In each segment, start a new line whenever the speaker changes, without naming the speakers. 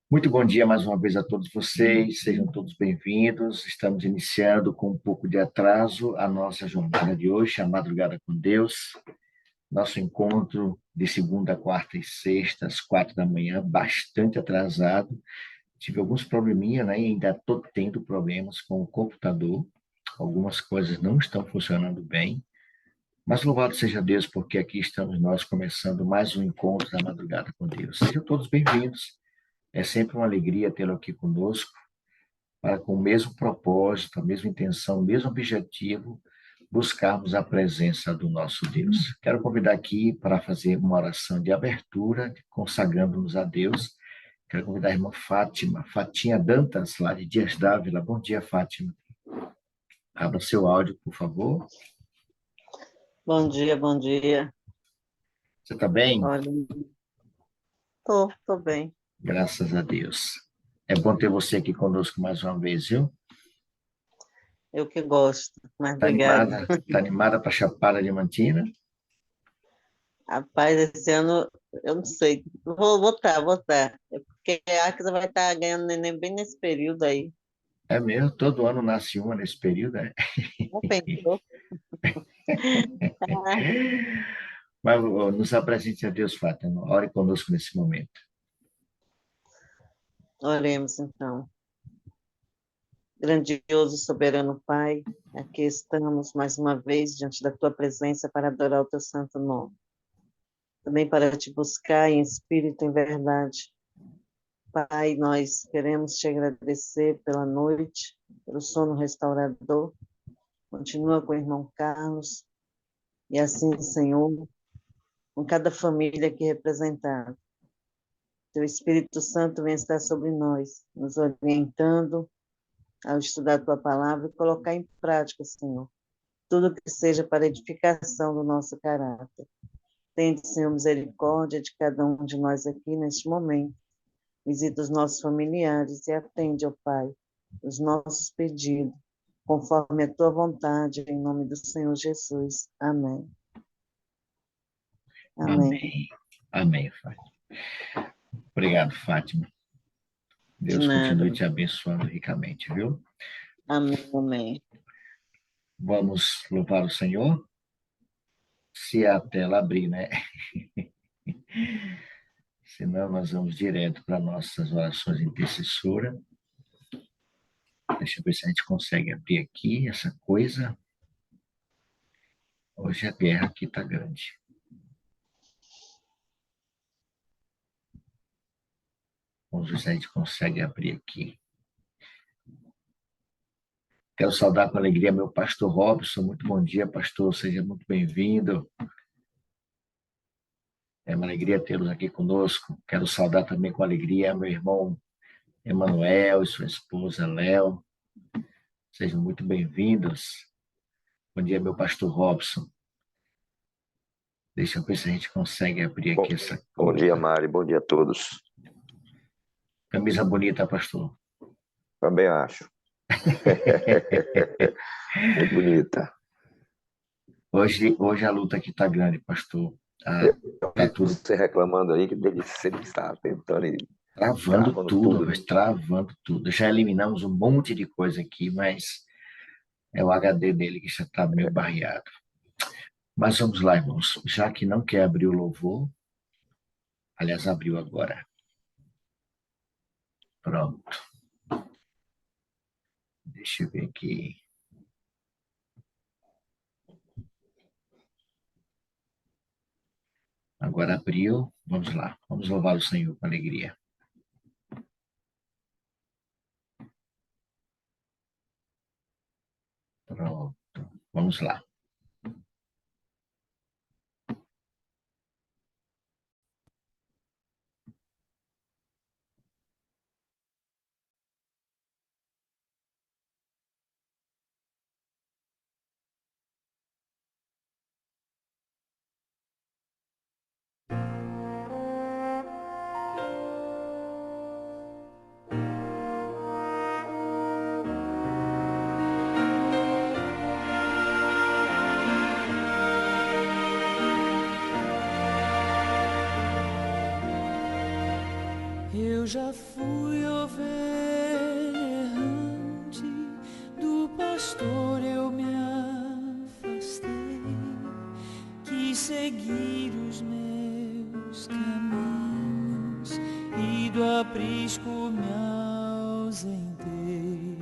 Muito bom dia mais uma vez a todos vocês, sejam todos bem-vindos. Estamos iniciando com um pouco de atraso a nossa jornada de hoje, a Madrugada com Deus, nosso encontro de segunda, quarta e sexta, às 4 da manhã, bastante atrasado. Tive alguns probleminha, né? E ainda estou tendo problemas com o computador, algumas coisas não estão funcionando bem, mas louvado seja Deus, porque aqui estamos nós começando mais um encontro da Madrugada com Deus. Sejam todos bem-vindos. É sempre uma alegria tê-lo aqui conosco, para com o mesmo propósito, a mesma intenção, o mesmo objetivo, buscarmos a presença do nosso Deus. Quero convidar aqui para fazer uma oração de abertura, consagrando-nos a Deus. Quero convidar a irmã Fátima, Fatinha Dantas, lá de Dias Dávila. Bom dia, Fátima. Abra seu áudio, por favor.
Bom dia, bom dia.
Você está bem?
Olha, tô bem.
Graças a Deus. É bom ter você aqui conosco mais uma vez, viu?
Eu que gosto, mas
Está
obrigada.
animada? Está animada para Chapada Diamantina?
Rapaz, esse ano eu não sei. Vou votar, votar. É porque a Arca vai estar ganhando neném bem nesse período aí.
É mesmo, todo ano nasce uma nesse período, né?
Não pensou? Ah,
Mas nos apresente a Deus, Fátima. Ore conosco nesse momento.
oremos então. Grandioso e soberano Pai, aqui estamos mais uma vez diante da tua presença para adorar o teu santo nome. Também para te buscar em espírito e em verdade. Pai, nós queremos te agradecer pela noite, pelo sono restaurador. Continua com o irmão Carlos, e assim, Senhor, com cada família aqui representada. Teu Espírito Santo vem estar sobre nós, nos orientando ao estudar a tua palavra e colocar em prática, Senhor, tudo que seja para edificação do nosso caráter. Tende, Senhor, misericórdia de cada um de nós aqui neste momento. Visita os nossos familiares e atende, ó Pai, os nossos pedidos, conforme a tua vontade, em nome do Senhor Jesus. Amém. Amém.
Amém. Amém, Fátima. Obrigado, Fátima.
De
Deus continue
nada.
te abençoando ricamente, viu?
Amém, amém.
Vamos louvar o Senhor? Se a tela abrir, né? Senão nós vamos direto para nossas orações intercessoras. Deixa eu ver se a gente consegue abrir aqui essa coisa. Hoje a guerra aqui está grande. Vamos ver se a gente consegue abrir aqui. Quero saudar com alegria meu pastor Robson. Muito bom dia, pastor. Seja muito bem-vindo. É uma alegria tê-los aqui conosco. Quero saudar também com alegria meu irmão Emanuel e sua esposa Léo. Sejam muito bem-vindos. Bom dia, meu pastor Robson. Deixa eu ver se a gente consegue abrir aqui essa
Bom dia,
coisa.
Mari. Bom dia a todos.
Camisa bonita, pastor.
Também acho. Muito bonita.
Hoje a luta aqui tá grande, pastor.
Eu
Tá
vi
tudo
você reclamando aí que ele sempre está tentando e
travando
travando
tudo,
tudo,
mas
né?
travando tudo. Já eliminamos um monte de coisa aqui, mas é o HD dele que já está meio barreado. Mas vamos lá, irmãos. Já que não quer abrir o louvor, aliás, abriu agora. Pronto. Deixa eu ver aqui. Agora abriu. Vamos lá. Vamos louvar o Senhor com alegria. Pronto. Vamos lá.
já fui ovelha errante, do pastor eu me afastei, quis seguir os meus caminhos e do aprisco me ausentei.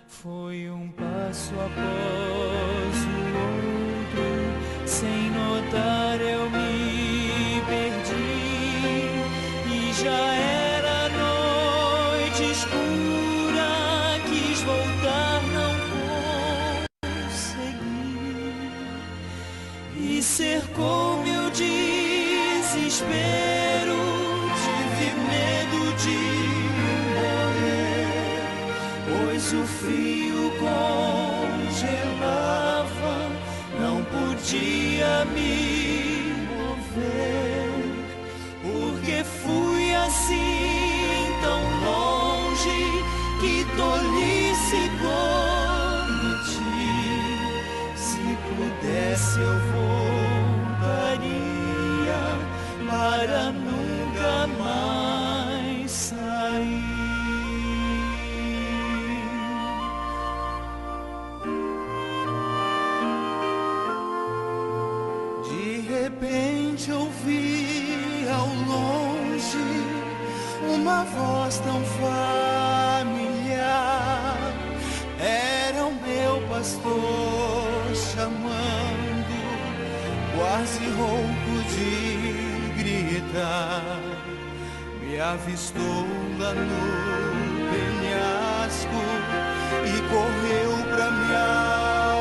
Foi um passo após o outro, sem notar eu me perdi, e já era noite escura, quis voltar, não consegui, e cercou-me o desespero, tive medo de morrer, pois o frio congelava, não podia me mover, porque fui assim tão longe, que tolice cometi. Se pudesse eu voltaria para nunca mais sair. De repente ouvi ao longe uma voz tão familiar. Era o meu pastor chamando, quase rouco de gritar. Me avistou lá no penhasco e correu pra me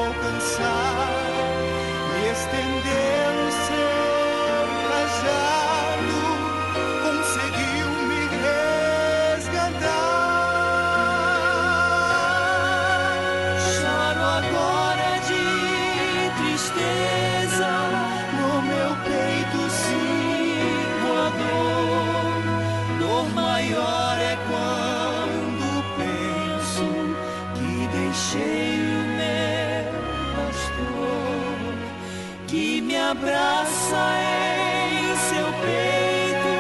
alcançar, me estendeu o seu cajado, conseguiu me resgatar. Choro agora de tristeza, no meu peito sinto a dor. Dor maior é quando penso que deixei o meu pastor, que me abraça em seu peito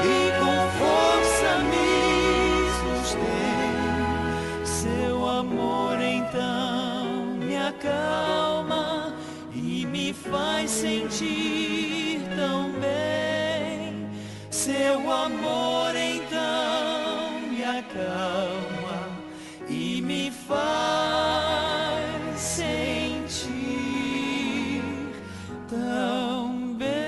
e com força me sustém. Seu amor então me acalma e me faz sentir tão bem. Seu amor então me acalma e me faz sentir tão bem.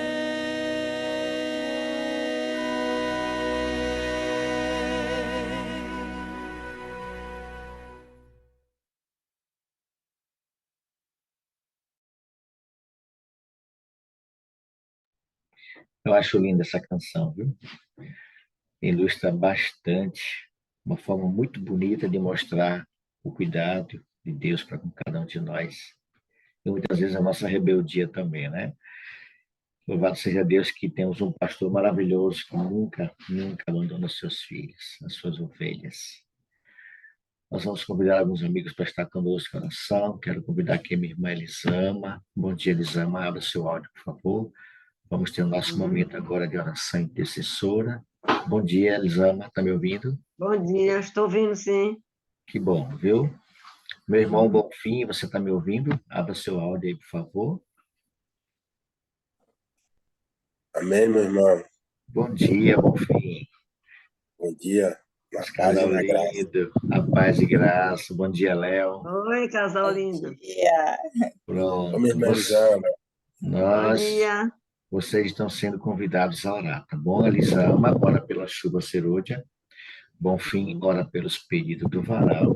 Eu acho linda essa canção, viu? Ilustra bastante, uma forma muito bonita de mostrar o cuidado de Deus para com cada um de nós. E muitas vezes a nossa rebeldia também, né? Louvado seja Deus que temos um pastor maravilhoso que nunca abandona os seus filhos, as suas ovelhas. Nós vamos convidar alguns amigos para estar conosco em oração. Quero convidar aqui a minha irmã Elisama. Bom dia, Elisama. Abra seu áudio, por favor. Vamos ter o nosso momento agora de oração intercessora. Bom dia, Elisama. Está me ouvindo?
Bom dia, estou ouvindo, sim.
Que bom, viu? Meu irmão Bonfim, você está me ouvindo? Abra seu áudio aí, por favor.
Amém, meu irmão.
Bom dia, Bonfim.
Bom dia. Na paz e
Casal
na graça.
lindo, a paz e graça. Bom dia, Léo.
Oi, casal lindo.
dia.
Pronto.
Ô, minha irmã Elisama.
Bom dia.
Vocês estão sendo convidados a orar, tá bom? Elisama, ora pela chuva serôdia. Bonfim, ora pelos pedidos do varal.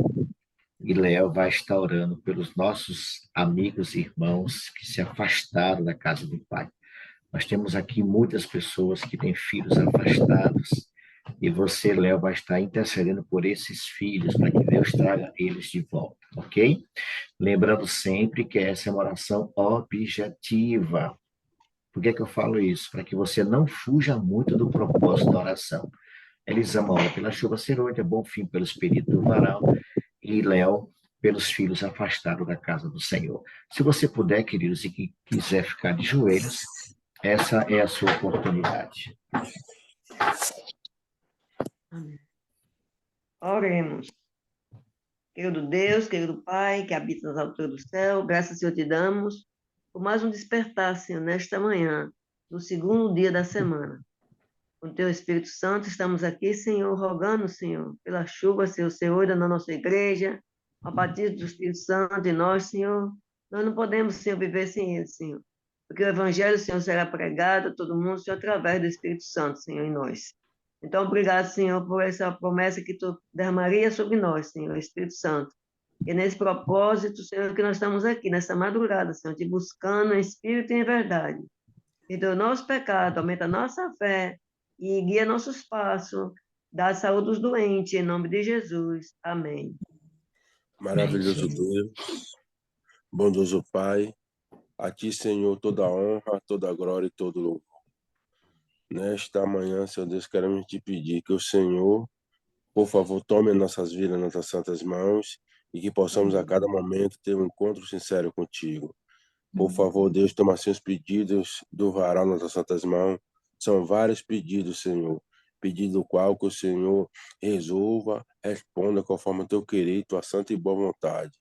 E Léo vai estar orando pelos nossos amigos e irmãos que se afastaram da casa do Pai. Nós temos aqui muitas pessoas que têm filhos afastados, e você, Léo, vai estar intercedendo por esses filhos, para que Deus traga eles de volta, ok? Lembrando sempre que essa é uma oração objetiva. Por que eu falo isso? Para que você não fuja muito do propósito da oração. Elisama ora pela chuva serôdia, Bonfim pelos pedidos do varal, e Léo pelos filhos afastados da casa do Senhor. Se você puder, queridos, e que quiser ficar de joelhos, essa é a sua oportunidade.
Amém. Oremos. Querido Deus, querido Pai, que habita nas alturas do céu, graças, Senhor, te damos por mais um despertar, Senhor, nesta manhã, no segundo dia da semana. Com o teu Espírito Santo, estamos aqui, Senhor, rogando, Senhor, pela chuva, Senhor, na nossa igreja, a batismo do Espírito Santo em nós, Senhor. Nós não podemos, Senhor, viver sem ele, Senhor. Porque o Evangelho, Senhor, será pregado a todo mundo, Senhor, através do Espírito Santo, Senhor, em nós. Então, obrigado, Senhor, por essa promessa que tu derramaria sobre nós, Senhor, Espírito Santo. E nesse propósito, Senhor, que nós estamos aqui, nessa madrugada, Senhor, te buscando em espírito e em verdade. Perdoa o nosso pecado, aumenta a nossa fé e guia nossos passos. Dá a saúde dos doentes, em nome de Jesus. Amém.
Maravilhoso Deus, bondoso Pai, a Ti, Senhor, toda a honra, toda a glória e todo o louvor. Nesta manhã, Senhor Deus, queremos te pedir que o Senhor, por favor, tome nossas vidas nas tuas santas mãos e que possamos a cada momento ter um encontro sincero contigo. Por favor, Deus, toma seus pedidos do varal nas tuas santas mãos. São vários pedidos, Senhor. Pedido qual que o Senhor resolva, responda conforme o teu querer e tua santa e boa vontade.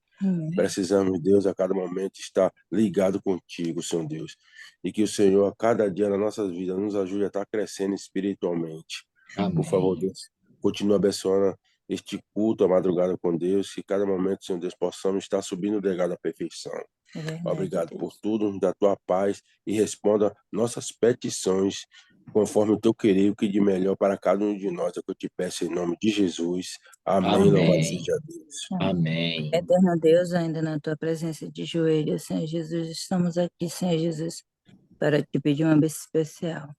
Precisamos, Deus, a cada momento estar ligado contigo, Senhor Deus. E que o Senhor, a cada dia na nossa vida, nos ajude a estar crescendo espiritualmente.
Amém.
Por favor, Deus, continue abençoando este culto, a madrugada com Deus, que cada momento, Senhor Deus, possamos estar subindo o degrau da perfeição. Obrigado por tudo, da tua paz, e responda nossas petições conforme o teu querer, o que de melhor para cada um de nós, é o que eu te peço em nome de Jesus. Amém. Louvado seja Deus.
Amém.
Eterno Deus, ainda na tua presença de joelhos, Senhor Jesus, estamos aqui, Senhor Jesus, para te pedir uma bênção especial.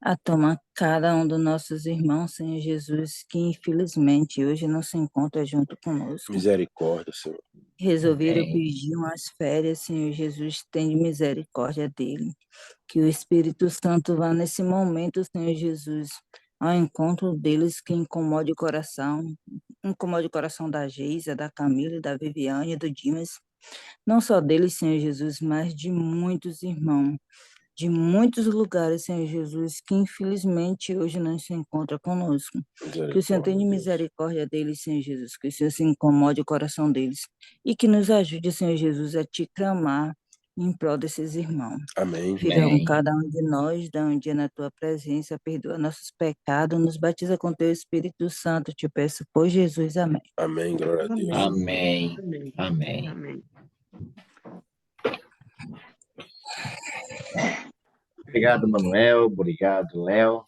A tomar cada um dos nossos irmãos, Senhor Jesus, que infelizmente hoje não se encontra junto conosco.
Misericórdia, Senhor.
Resolveram
Amém.
pedir umas férias, Senhor Jesus, tem misericórdia dele. Que o Espírito Santo vá nesse momento, Senhor Jesus, ao encontro deles, que incomode o coração da Geisa, da Camila, da Viviane, do Dimas, não só deles, Senhor Jesus, mas de muitos irmãos, de muitos lugares, Senhor Jesus, que infelizmente hoje não se encontra conosco. Que o Senhor tenha misericórdia deles, Senhor Jesus, que o Senhor se incomode o coração deles e que nos ajude, Senhor Jesus, a te clamar em prol desses irmãos.
Amém.
Fica com
Amém.
cada um de nós, dá um dia na tua presença, perdoa nossos pecados, nos batiza com teu Espírito Santo, te peço por Jesus, amém.
Amém. Glória a Deus.
Amém.
Amém.
Amém.
Amém.
Obrigado, Manuel. Obrigado, Léo.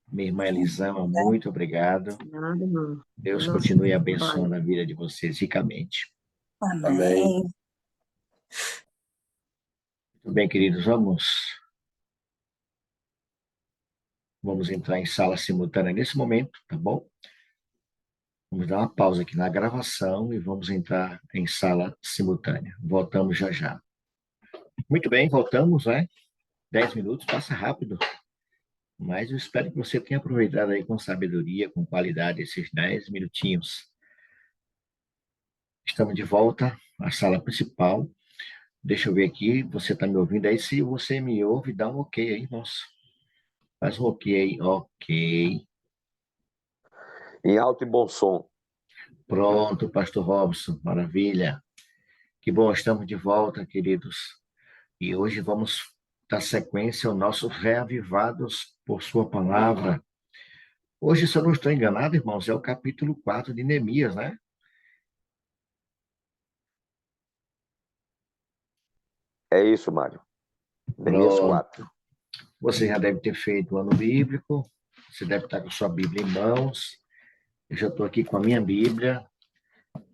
Minha irmã Elisama, muito obrigado.
Nada, irmão.
Deus
Nossa,
continue abençoando a vida de vocês ricamente.
Amém.
Muito bem, queridos, vamos entrar em sala simultânea nesse momento, tá bom? Vamos dar uma pausa aqui na gravação e vamos entrar em sala simultânea. Voltamos já já. Muito bem, voltamos, né? 10 minutos, passa rápido. Mas eu espero que você tenha aproveitado aí com sabedoria, com qualidade, esses 10 minutinhos. Estamos de volta à sala principal. Deixa eu ver aqui, você está me ouvindo aí? Se você me ouve, dá um ok aí, moço. Faz um ok aí, ok.
Em alto e bom som.
Pronto, Pastor Robson, maravilha. Que bom, estamos de volta, queridos. E hoje vamos dar sequência ao nosso Reavivados por Sua Palavra. Hoje, se eu não estou enganado, irmãos, é o capítulo 4 de Neemias, né?
É isso, Mário. Neemias
Pronto.
4.
Você já deve ter feito o ano bíblico, você deve estar com sua Bíblia em mãos. Eu já estou aqui com a minha Bíblia,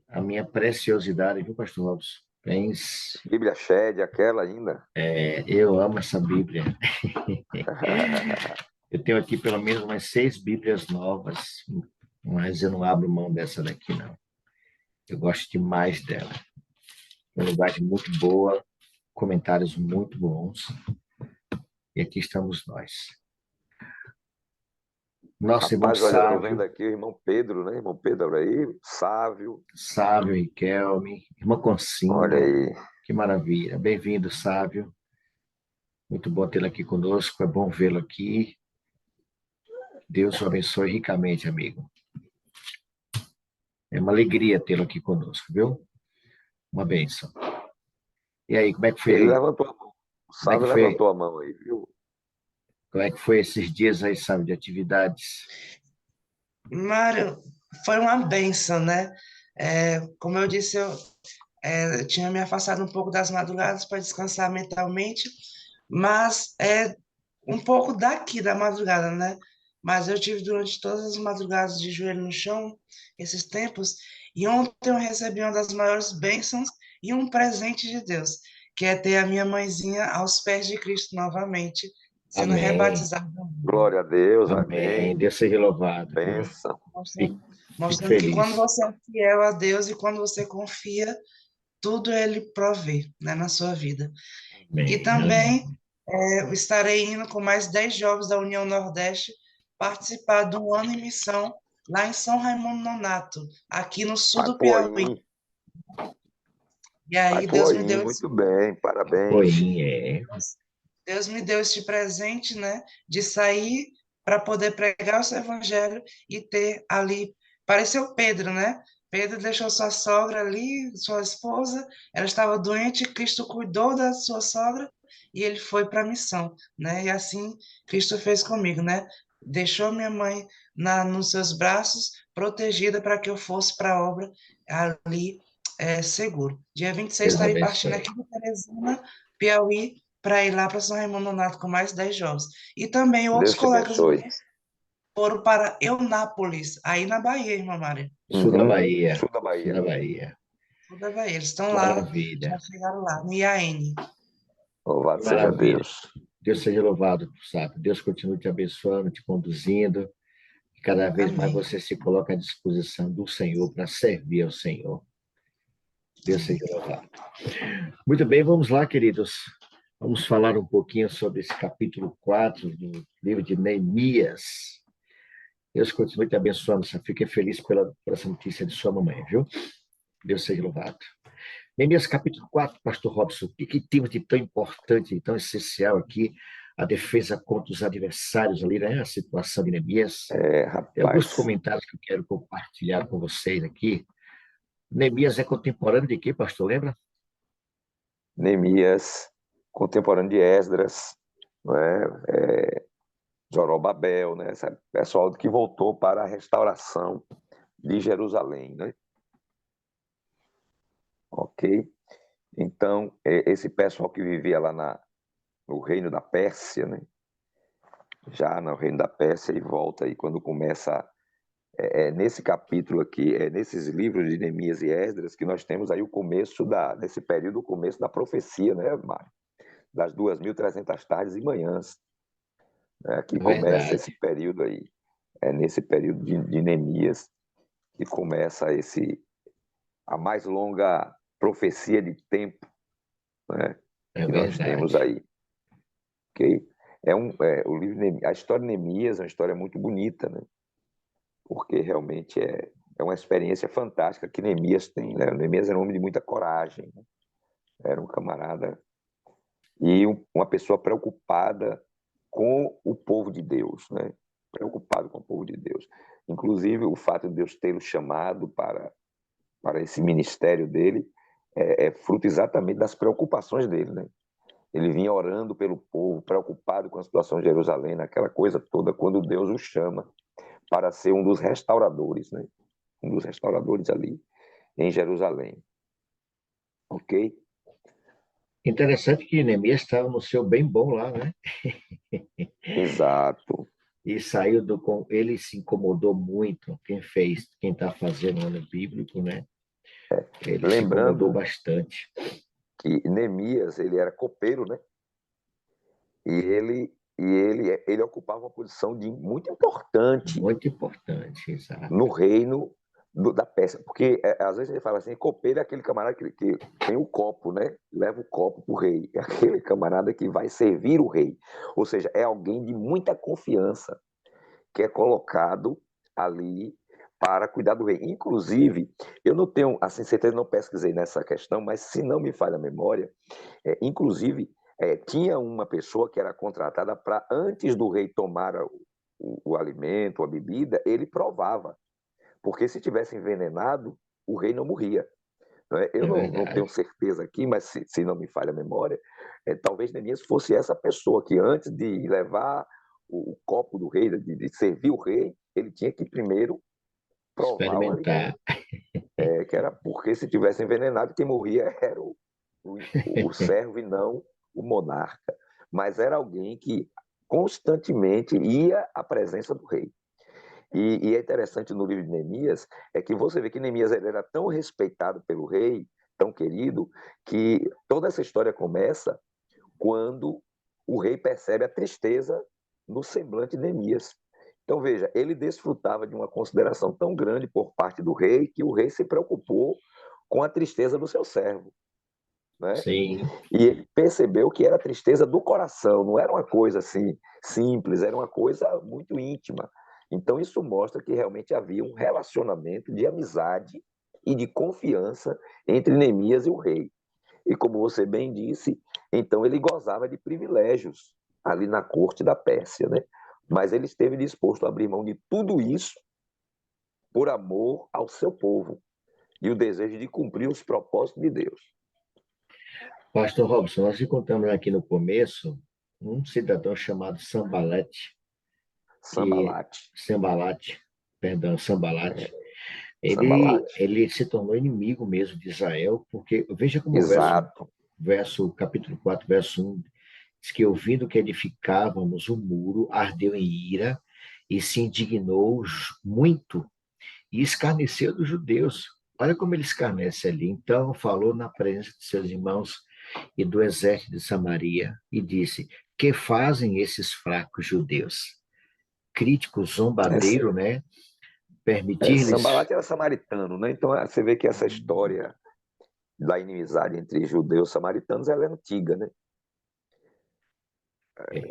a minha preciosidade, viu, Pastor Robson?
Bíblia Shed, aquela ainda.
Eu amo essa Bíblia. Eu tenho aqui pelo menos umas 6 Bíblias novas, mas eu não abro mão dessa daqui, não. Eu gosto demais dela. É uma linguagem muito boa, comentários muito bons. E aqui estamos nós. Nosso irmão
Rapaz, olha, eu tô vendo
Sávio,
aqui o irmão Pedro, né? Irmão Pedro aí, Sávio.
Riquelme, irmã
Olha
Concinha,
aí.
que maravilha. Bem-vindo, Sávio. Muito bom tê-lo aqui conosco, é bom vê-lo aqui. Deus o abençoe ricamente, amigo. É uma alegria tê-lo aqui conosco, viu? Uma bênção. E aí, como é que foi
Ele
aí?
levantou a mão. O
Como é que
Sávio
foi,
levantou a mão aí, viu?
como é que foi esses dias aí, sabe, de atividades?
Mário, foi uma benção, né? Como eu disse, eu tinha me afastado um pouco das madrugadas para descansar mentalmente, mas é um pouco daqui da madrugada, né? Mas eu tive durante todas as madrugadas de joelho no chão, esses tempos, e ontem eu recebi uma das maiores bênçãos e um presente de Deus, que é ter a minha mãezinha aos pés de Cristo novamente, sendo
Amém.
rebatizada,
Glória a Deus,
Amém.
amém.
Deus seja louvado.
Bênção.
Fico,
mostrando,
fico
mostrando que quando
feliz.
você é fiel a Deus e quando você confia, tudo Ele provê, né, na sua vida. E
Amém. Amém.
também eu estarei indo com mais 10 jovens da União Nordeste participar de um ano em missão lá em São Raimundo Nonato, aqui no sul do Piauí.
Apoim,
E aí
Apoim, muito bem, parabéns.
Foi,
Deus me deu este presente, né, de sair para poder pregar o seu evangelho e ter ali, pareceu Pedro, né? Pedro deixou sua sogra ali, sua esposa, ela estava doente, Cristo cuidou da sua sogra e ele foi para a missão, né? E assim Cristo fez comigo, né? Deixou minha mãe nos seus braços, protegida para que eu fosse para a obra ali seguro. Dia 26
Deus
estarei partindo
abençoe.
aqui de Teresina, Piauí, para ir lá para São Raimundo Nonato com mais 10 jovens. E também outros
Deus te
colegas
abençoe.
foram para Eunápolis, aí na Bahia, irmã Maria.
Sul da Bahia.
Sul da
Sul
Bahia.
da Bahia.
Sul da Bahia. Eles estão lá, já
Maravilha.
chegaram lá, no IAN.
Louvado seja
Maravilha.
Deus.
Deus seja louvado, sabe? Deus continue te abençoando, te conduzindo. E cada vez mais
Amém.
você se coloca à disposição do Senhor para servir ao Senhor. Deus seja louvado. Muito bem, vamos lá, queridos. Vamos falar um pouquinho sobre esse capítulo 4 do livro de Neemias. Deus continue te abençoando. Só fique feliz por essa notícia de sua mamãe, viu? Deus seja louvado. Neemias capítulo 4, pastor Robson, o que temos de tão importante, de tão essencial aqui? A defesa contra os adversários ali, né? A situação de Neemias. Tem alguns
Rapaz,
comentários que eu quero compartilhar com vocês aqui. Neemias é contemporâneo de quê, pastor? Lembra?
Neemias, contemporâneo de Esdras, não é? Zorobabel, né? Esse pessoal que voltou para a restauração de Jerusalém, né? Ok? Então, esse pessoal que vivia lá no reino da Pérsia, né? Já no reino da Pérsia, e volta aí quando começa nesse capítulo aqui, nesses livros de Neemias e Esdras, que nós temos aí o começo nesse período, o começo da profecia, né, Mário? Das 2.300 tardes e manhãs, né, que começa
Verdade.
esse período aí. É nesse período de Neemias que começa a mais longa profecia de tempo, né,
É
que nós temos
verdade.
aí. Ok? O livro a história de Neemias é uma história muito bonita, né? Porque realmente é uma experiência fantástica que Neemias tem, né? Neemias era um homem de muita coragem, né? Era um camarada e uma pessoa preocupada com o povo de Deus, né? Preocupado com o povo de Deus. Inclusive, o fato de Deus tê-lo chamado para esse ministério dele é fruto exatamente das preocupações dele, né? Ele vinha orando pelo povo, preocupado com a situação de Jerusalém, naquela coisa toda, quando Deus o chama para ser um dos restauradores, né? Um dos restauradores ali em Jerusalém. Ok?
Interessante que Neemias estava no seu bem bom lá, né?
Exato.
E saiu ele se incomodou muito. Quem está fazendo o ano bíblico, né? Ele se incomodou
Lembrando
bastante.
que Neemias, ele era copeiro, né? E ele ocupava uma posição muito importante
Muito importante, exato.
no reino da Pérsia, porque às vezes ele fala assim, copeiro é aquele camarada que tem o copo, né? Leva o copo para o rei, é aquele camarada que vai servir o rei, ou seja, é alguém de muita confiança que é colocado ali para cuidar do rei. Inclusive, eu não tenho, assim, certeza, não pesquisei nessa questão, mas se não me falha a memória, inclusive, tinha uma pessoa que era contratada para, antes do rei tomar o alimento, a bebida, ele provava. Porque se tivesse envenenado, o rei não morria. Eu não tenho certeza aqui, mas se não me falha a memória, talvez Neemias fosse essa pessoa que antes de levar o copo do rei, de servir o rei, ele tinha que primeiro provar o alimento. Que era porque se tivesse envenenado, quem morria era o servo e não o monarca. Mas era alguém que constantemente ia à presença do rei. E é interessante no livro de Neemias, é que você vê que Neemias era tão respeitado pelo rei, tão querido, que toda essa história começa quando o rei percebe a tristeza no semblante de Neemias. Então, veja, ele desfrutava de uma consideração tão grande por parte do rei, que o rei se preocupou com a tristeza do seu servo. Né?
Sim.
E ele percebeu que era a tristeza do coração, não era uma coisa assim simples, era uma coisa muito íntima. Então, isso mostra que realmente havia um relacionamento de amizade e de confiança entre Neemias e o rei. E como você bem disse, então ele gozava de privilégios ali na corte da Pérsia, né? Mas ele esteve disposto a abrir mão de tudo isso por amor ao seu povo e o desejo de cumprir os propósitos de Deus.
Pastor Robson, nós encontramos aqui no começo um cidadão chamado Sambalate. Sambalate. Ele se tornou inimigo mesmo de Israel, porque veja como o capítulo 4, verso 1, diz que ouvindo que edificávamos o muro, ardeu em ira e se indignou muito e escarneceu dos judeus. Olha como ele escarnece ali. Então falou na presença de seus irmãos e do exército de Samaria e disse: que fazem esses fracos judeus? Crítico, zombadeiro, né? Permitir-lhes...
Sambalate era samaritano, né? Então você vê que essa história da inimizade entre judeus e samaritanos, ela é antiga, né?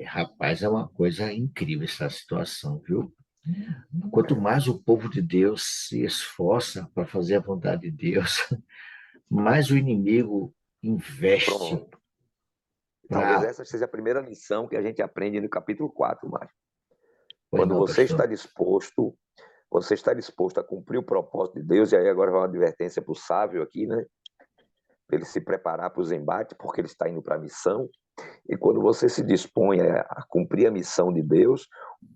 Rapaz, é uma coisa incrível essa situação, viu? Quanto mais o povo de Deus se esforça para fazer a vontade de Deus, mais o inimigo investe.
Pronto. Talvez essa seja a primeira lição que a gente aprende no capítulo 4, Mário. Quando você está disposto a cumprir o propósito de Deus, e aí agora vai uma advertência para o sábio aqui, né? Ele se preparar para os embates, porque ele está indo para a missão. E quando você se dispõe a cumprir a missão de Deus,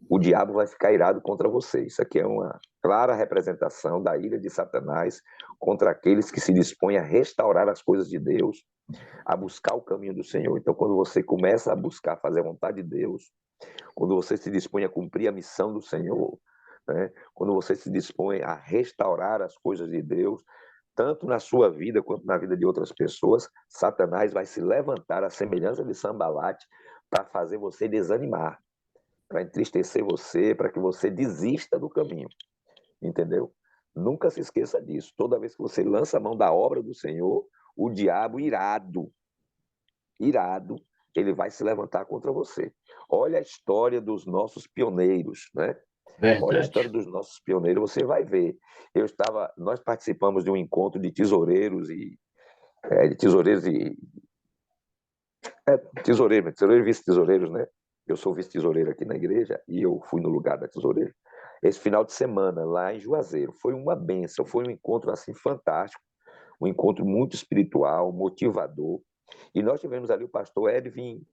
o diabo vai ficar irado contra você. Isso aqui é uma clara representação da ira de Satanás contra aqueles que se dispõem a restaurar as coisas de Deus, a buscar o caminho do Senhor. Então, quando você começa a buscar fazer a vontade de Deus, quando você se dispõe a cumprir a missão do Senhor, né? Quando você se dispõe a restaurar as coisas de Deus, tanto na sua vida quanto na vida de outras pessoas, Satanás vai se levantar à semelhança de Sambalate para fazer você desanimar, para entristecer você, para que você desista do caminho. Entendeu? Nunca se esqueça disso. Toda vez que você lança a mão da obra do Senhor, o diabo irado, ele vai se levantar contra você. Olha a história dos nossos pioneiros, né?
Verdade.
Olha a história dos nossos pioneiros, você vai ver. Nós participamos de um encontro de tesoureiros e vice-tesoureiros, né? Eu sou vice-tesoureiro aqui na igreja e eu fui no lugar da tesoureira. Esse final de semana, lá em Juazeiro, foi uma bênção, foi um encontro assim fantástico, um encontro muito espiritual, motivador. E nós tivemos ali o pastor Edwin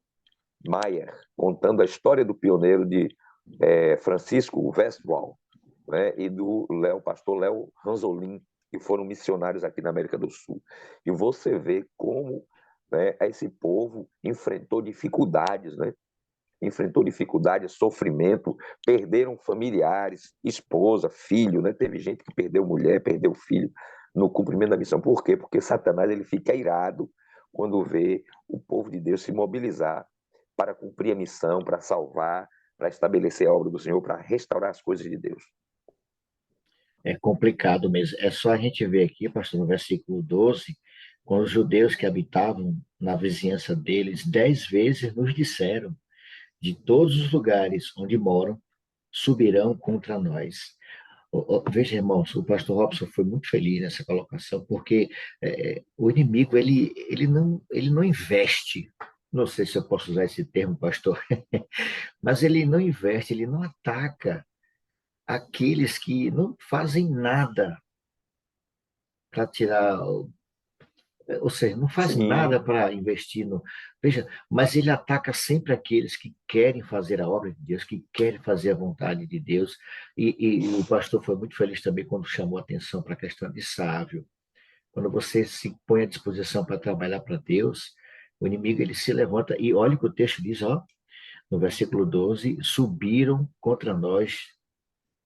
Mayer, contando a história do pioneiro de Francisco Westphal, né, e do pastor Léo Ranzolin, que foram missionários aqui na América do Sul. E você vê como, né, esse povo enfrentou dificuldades, né? Enfrentou dificuldades, sofrimento, perderam familiares, esposa, filho, né? Teve gente que perdeu mulher, perdeu filho no cumprimento da missão. Por quê? Porque Satanás ele fica irado quando vê o povo de Deus se mobilizar para cumprir a missão, para salvar, para estabelecer a obra do Senhor, para restaurar as coisas de Deus.
É complicado mesmo. É só a gente ver aqui, pastor, no versículo 12, quando os judeus que habitavam na vizinhança deles 10 vezes nos disseram: de todos os lugares onde moram, subirão contra nós. Veja, irmãos, o pastor Robson foi muito feliz nessa colocação, porque o inimigo ele não investe não sei se eu posso usar esse termo, pastor, mas ele não investe, ele não ataca aqueles que não fazem nada para tirar, ou seja, não faz
Sim,
nada para investir no. Veja, mas ele ataca sempre aqueles que querem fazer a obra de Deus, que querem fazer a vontade de Deus. E o pastor foi muito feliz também quando chamou a atenção para a questão de sábio. Quando você se põe à disposição para trabalhar para Deus, o inimigo ele se levanta e olha o que o texto diz, ó, no versículo 12: subiram contra nós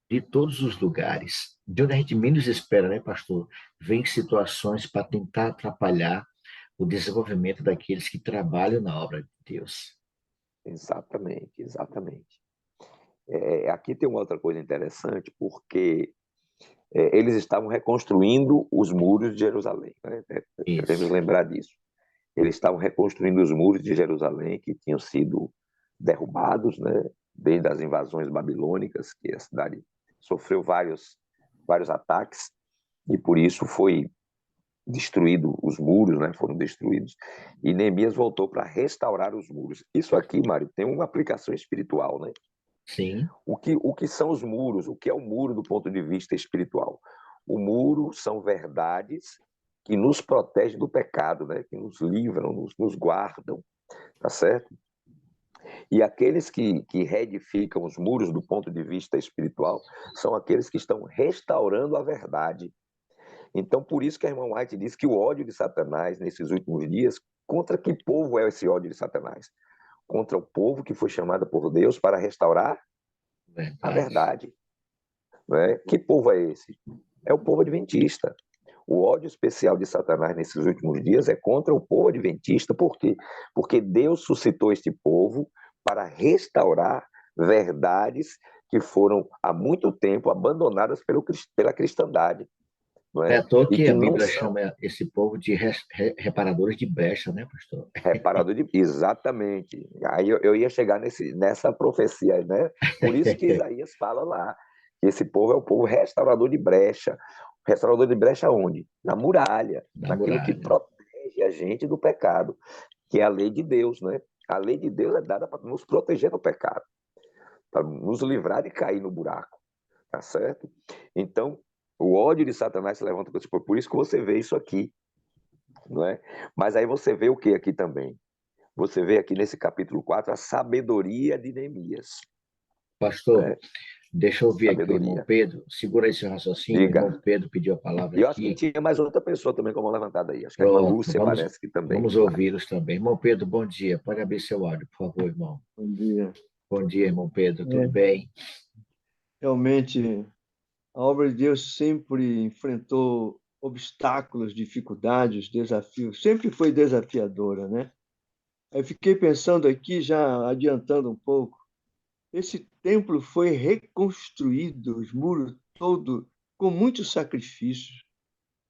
de todos os lugares. De onde a gente menos espera, né, pastor? Vem situações para tentar atrapalhar o desenvolvimento daqueles que trabalham na obra de Deus.
exatamente, exatamente. Aqui tem uma outra coisa interessante, porque eles estavam reconstruindo os muros de Jerusalém, né? Devemos
Isso.
lembrar disso. Eles estavam reconstruindo os muros de Jerusalém, que tinham sido derrubados, né? Desde as invasões babilônicas, que a cidade sofreu vários ataques, e por isso foi destruído os muros, né? Foram destruídos. E Neemias voltou para restaurar os muros. Isso aqui, Mário, tem uma aplicação espiritual, né?
Sim,
O que são os muros? O que é o muro do ponto de vista espiritual? O muro são verdades que nos protegem do pecado, né? Que nos livram, nos guardam, tá certo? E aqueles que reedificam os muros do ponto de vista espiritual são aqueles que estão restaurando a verdade. Então, por isso que a irmã White diz que o ódio de Satanás nesses últimos dias, contra que povo é esse ódio de Satanás? Contra o povo que foi chamado por Deus para restaurar a
verdade.
verdade. Né? Que povo é esse? É o povo adventista. O ódio especial de Satanás nesses últimos dias é contra o povo adventista, por quê? Porque Deus suscitou este povo para restaurar verdades que foram há muito tempo abandonadas pela cristandade. Não
É
é?
à toa
E
que
que
a
não
Bíblia
são
chama esse povo de reparadores de brecha, né, pastor?
reparadores de. Exatamente. Aí eu ia chegar nessa profecia, né? Por isso que Isaías fala lá, que esse povo é o povo restaurador de brecha. Restaurador de brecha onde? Na muralha,
Na
naquilo que
muralha.
protege a gente do pecado, que é a lei de Deus, né? A lei de Deus é dada para nos proteger do pecado, para nos livrar de cair no buraco, tá certo? Então, o ódio de Satanás se levanta contra esse povo. Por isso que você vê isso aqui, não é? Mas aí você vê o que aqui também? Você vê aqui nesse capítulo 4 a sabedoria de Neemias,
Pastor,
né?
deixa eu ouvir aqui o irmão
Sabedoria.
Pedro. Segura esse raciocínio. O
Diga.
irmão Pedro pediu a palavra
E eu acho que
aqui.
tinha mais outra pessoa também com a mão levantada aí. Acho que a irmã
Pronto,
Lúcia
vamos,
parece que também.
vamos ouvi-los também. Irmão Pedro, bom dia. Pode abrir seu áudio, por favor, irmão.
Bom dia.
Bom dia, irmão Pedro. Tudo bem?
Realmente, a obra de Deus sempre enfrentou obstáculos, dificuldades, desafios, sempre foi desafiadora, né? Eu fiquei pensando aqui, já adiantando um pouco, esse templo foi reconstruído, os muros todos, com muitos sacrifícios,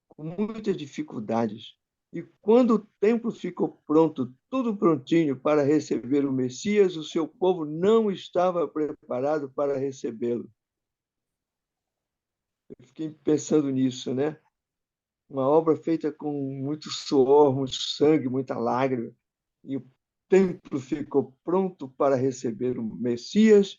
com muitas dificuldades. E quando o templo ficou pronto, tudo prontinho para receber o Messias, o seu povo não estava preparado para recebê-lo. Eu fiquei pensando nisso, né? Uma obra feita com muito suor, muito sangue, muita lágrima, e o templo ficou pronto para receber o Messias,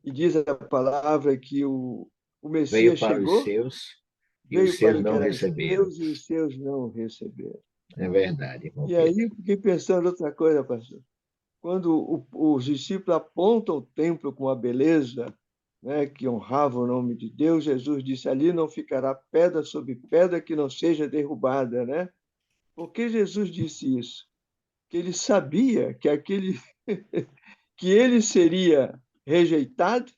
e diz a palavra que o
Veio
Messias
para os
chegou,
seus e os
veio para
seus
o que
não
era
receberam.
seus, e os seus não o receberam.
É verdade, irmão
E aí
Pedro.
eu fiquei pensando outra coisa, pastor. Quando os discípulos apontam o templo com a beleza, né, que honrava o nome de Deus, Jesus disse: ali não ficará pedra sobre pedra que não seja derrubada, né? Por que Jesus disse isso? Que ele sabia que que ele seria rejeitado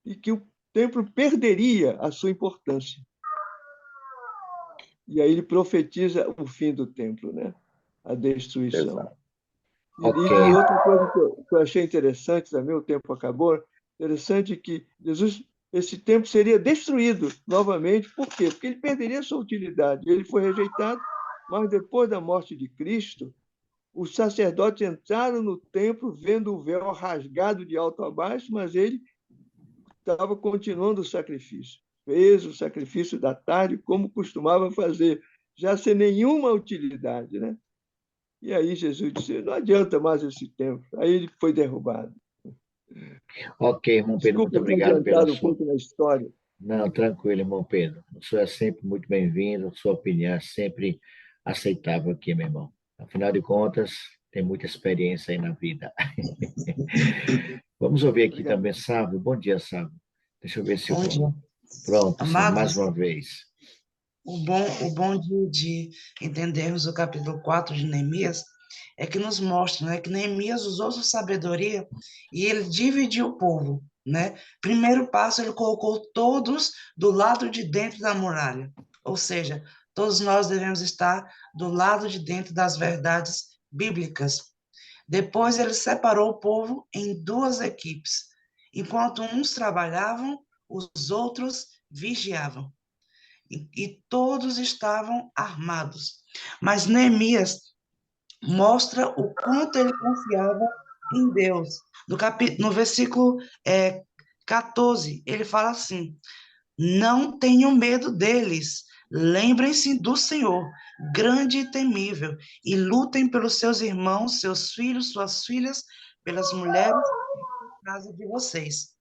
e que o templo perderia a sua importância. E aí ele profetiza o fim do templo, né? A destruição.
Exato.
Ok.
E outra coisa que eu achei interessante também, o tempo acabou, interessante que Jesus, esse templo seria destruído novamente. Por quê? Porque ele perderia sua utilidade. Ele foi rejeitado, mas depois da morte de Cristo, os sacerdotes entraram no templo vendo o véu rasgado de alto a baixo, mas ele estava continuando o sacrifício. Fez o sacrifício da tarde como costumava fazer, já sem nenhuma utilidade, né? E aí Jesus disse, não adianta mais esse tempo. Aí ele foi derrubado.
Ok, irmão Pedro, muito
Desculpa ter
obrigado pela
adiantado um
sua.
pouco na história.
Não, tranquilo, irmão Pedro. O senhor é sempre muito bem-vindo, sua opinião é sempre aceitável aqui, meu irmão. Afinal de contas, tem muita experiência aí na vida. Vamos ouvir aqui
Obrigado.
também, Sábio. Bom dia, Sábio. Deixa eu ver se eu
Bom dia.
Pronto, Sábio, mais
Amados,
uma vez.
o bom de entendermos o capítulo 4 de Neemias é que nos mostra, né, que Neemias usou sua sabedoria e ele dividiu o povo, né? Primeiro passo, ele colocou todos do lado de dentro da muralha, ou seja, todos nós devemos estar do lado de dentro das verdades bíblicas. Depois, ele separou o povo em duas equipes. Enquanto uns trabalhavam, os outros vigiavam. E todos estavam armados. Mas Neemias mostra o quanto ele confiava em Deus. No versículo 14, ele fala assim: não tenham medo deles, lembrem-se do Senhor, grande e temível, e lutem pelos seus irmãos, seus filhos, suas filhas, pelas mulheres da casa de vocês.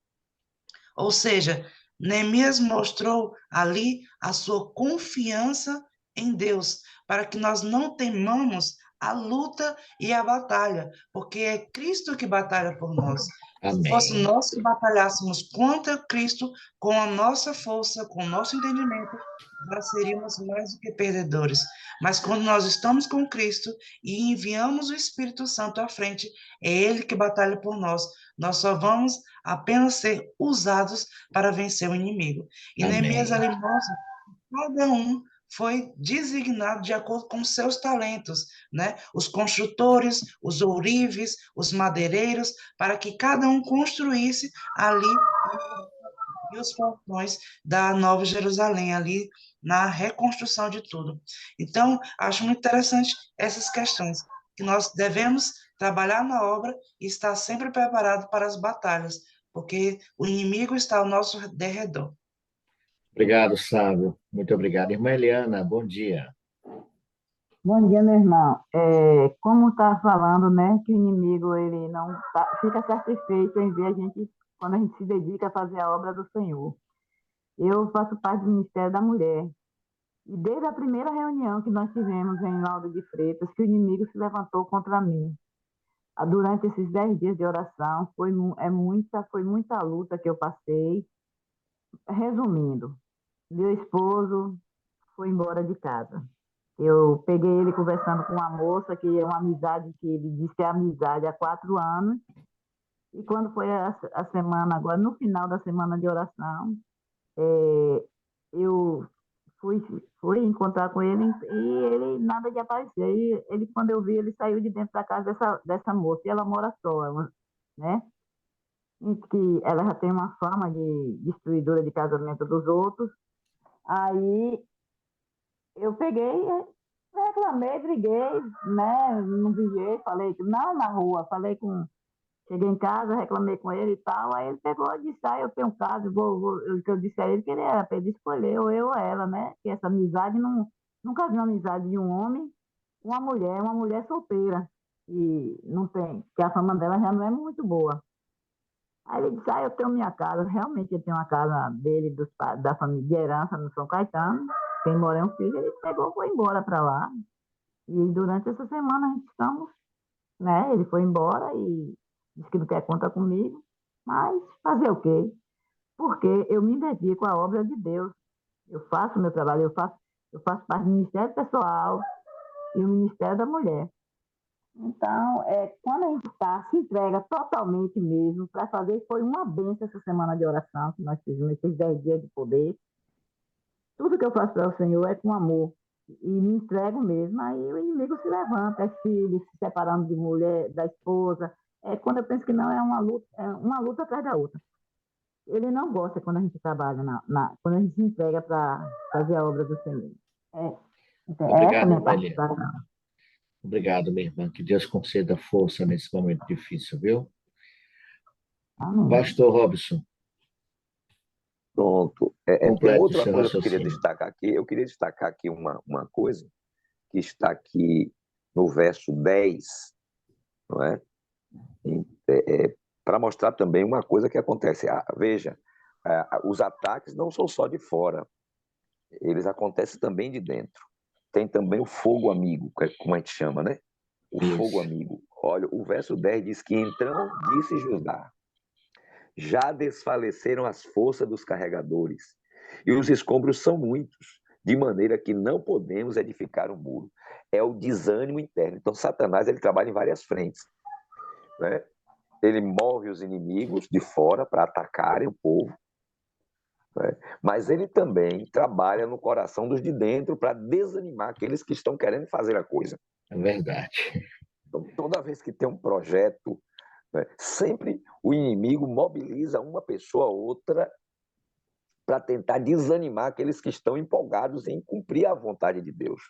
Ou seja, Neemias mostrou ali a sua confiança em Deus, para que nós não temamos a luta e a batalha, porque é Cristo que batalha por nós. Se fosse
Amém.
nós que batalhássemos contra Cristo, com a nossa força, com o nosso entendimento, nós seríamos mais do que perdedores. Mas quando nós estamos com Cristo e enviamos o Espírito Santo à frente, é Ele que batalha por nós. Nós só vamos apenas ser usados para vencer o inimigo. E Neemias
Amém.
ali mostra que cada um foi designado de acordo com seus talentos, né? Os construtores, os ourives, os madeireiros, para que cada um construísse ali e os portões da Nova Jerusalém, ali na reconstrução de tudo. Então, acho muito interessante essas questões, que nós devemos trabalhar na obra e estar sempre preparado para as batalhas, porque o inimigo está ao nosso derredor.
Obrigado, Sábio. Muito obrigado. Irmã Eliana, bom dia.
Bom dia, meu irmão. Como está falando, né, que o inimigo ele não fica satisfeito em ver a gente quando a gente se dedica a fazer a obra do Senhor. Eu faço parte do Ministério da Mulher e desde a primeira reunião que nós tivemos em Lauro de Freitas, que o inimigo se levantou contra mim. Durante esses 10 dias de oração, foi muita luta que eu passei. Resumindo, meu esposo foi embora de casa. Eu peguei ele conversando com uma moça, que é uma amizade, que ele disse que é amizade há 4 anos. E quando foi a semana, agora, no final da semana de oração, eu fui encontrar com ele e ele nada de aparecer. E ele, quando eu vi, ele saiu de dentro da casa dessa moça, e ela mora só, né? E que ela já tem uma fama de destruidora de casamento dos outros. Aí eu peguei, reclamei, briguei, né? Não vigiei, falei, não na rua, cheguei em casa, reclamei com ele e tal, aí ele pegou e disse, eu tenho um caso, eu disse a ele que ele era para ele escolher, ou eu ou ela, né? Que essa amizade, nunca vi uma amizade de um homem, uma mulher solteira, e não tem, que a fama dela já não é muito boa. Aí ele disse, eu tenho minha casa, realmente ele tem uma casa dele, da família de herança no São Caetano, quem mora é um filho, ele pegou e foi embora para lá. E durante essa semana a gente estamos, né? Ele foi embora e disse que não quer conta comigo, mas fazer o quê? Porque eu me dedico à obra de Deus. Eu faço o meu trabalho, eu faço parte do Ministério Pessoal e o Ministério da Mulher. Então, quando a gente se entrega totalmente mesmo para fazer, foi uma bênção essa semana de oração que nós fizemos, esses 10 dias de poder. Tudo que eu faço para o Senhor é com amor. E me entrego mesmo, aí o inimigo se levanta, filhos se separando de mulher, da esposa. Quando eu penso que não, é uma luta atrás da outra. Ele não gosta quando a gente trabalha, quando a gente se entrega para fazer a obra do Senhor. Então, essa é a
Obrigado,
minha
irmã Eliana.
participação.
Obrigado, minha irmã. Que Deus conceda força nesse momento difícil, viu?
Amém.
Pastor Robson,
Pronto. Tem
complete o
outra
seu
coisa que eu queria
raciocínio.
destacar aqui. Eu queria destacar aqui uma coisa que está aqui no verso 10, não é? Para mostrar também uma coisa que acontece. Veja, os ataques não são só de fora, eles acontecem também de dentro. Tem também o fogo amigo, que é como a gente chama, né? O fogo amigo. Olha, o verso 10 diz que então disse Judá: já desfaleceram as forças dos carregadores, e os escombros são muitos, de maneira que não podemos edificar um muro. É o desânimo interno. Então, Satanás ele trabalha em várias frentes, né? Ele move os inimigos de fora para atacarem o povo, né? Mas ele também trabalha no coração dos de dentro para desanimar aqueles que estão querendo fazer a coisa.
É verdade.
Então, toda vez que tem um projeto, né, sempre o inimigo mobiliza uma pessoa ou outra para tentar desanimar aqueles que estão empolgados em cumprir a vontade de Deus,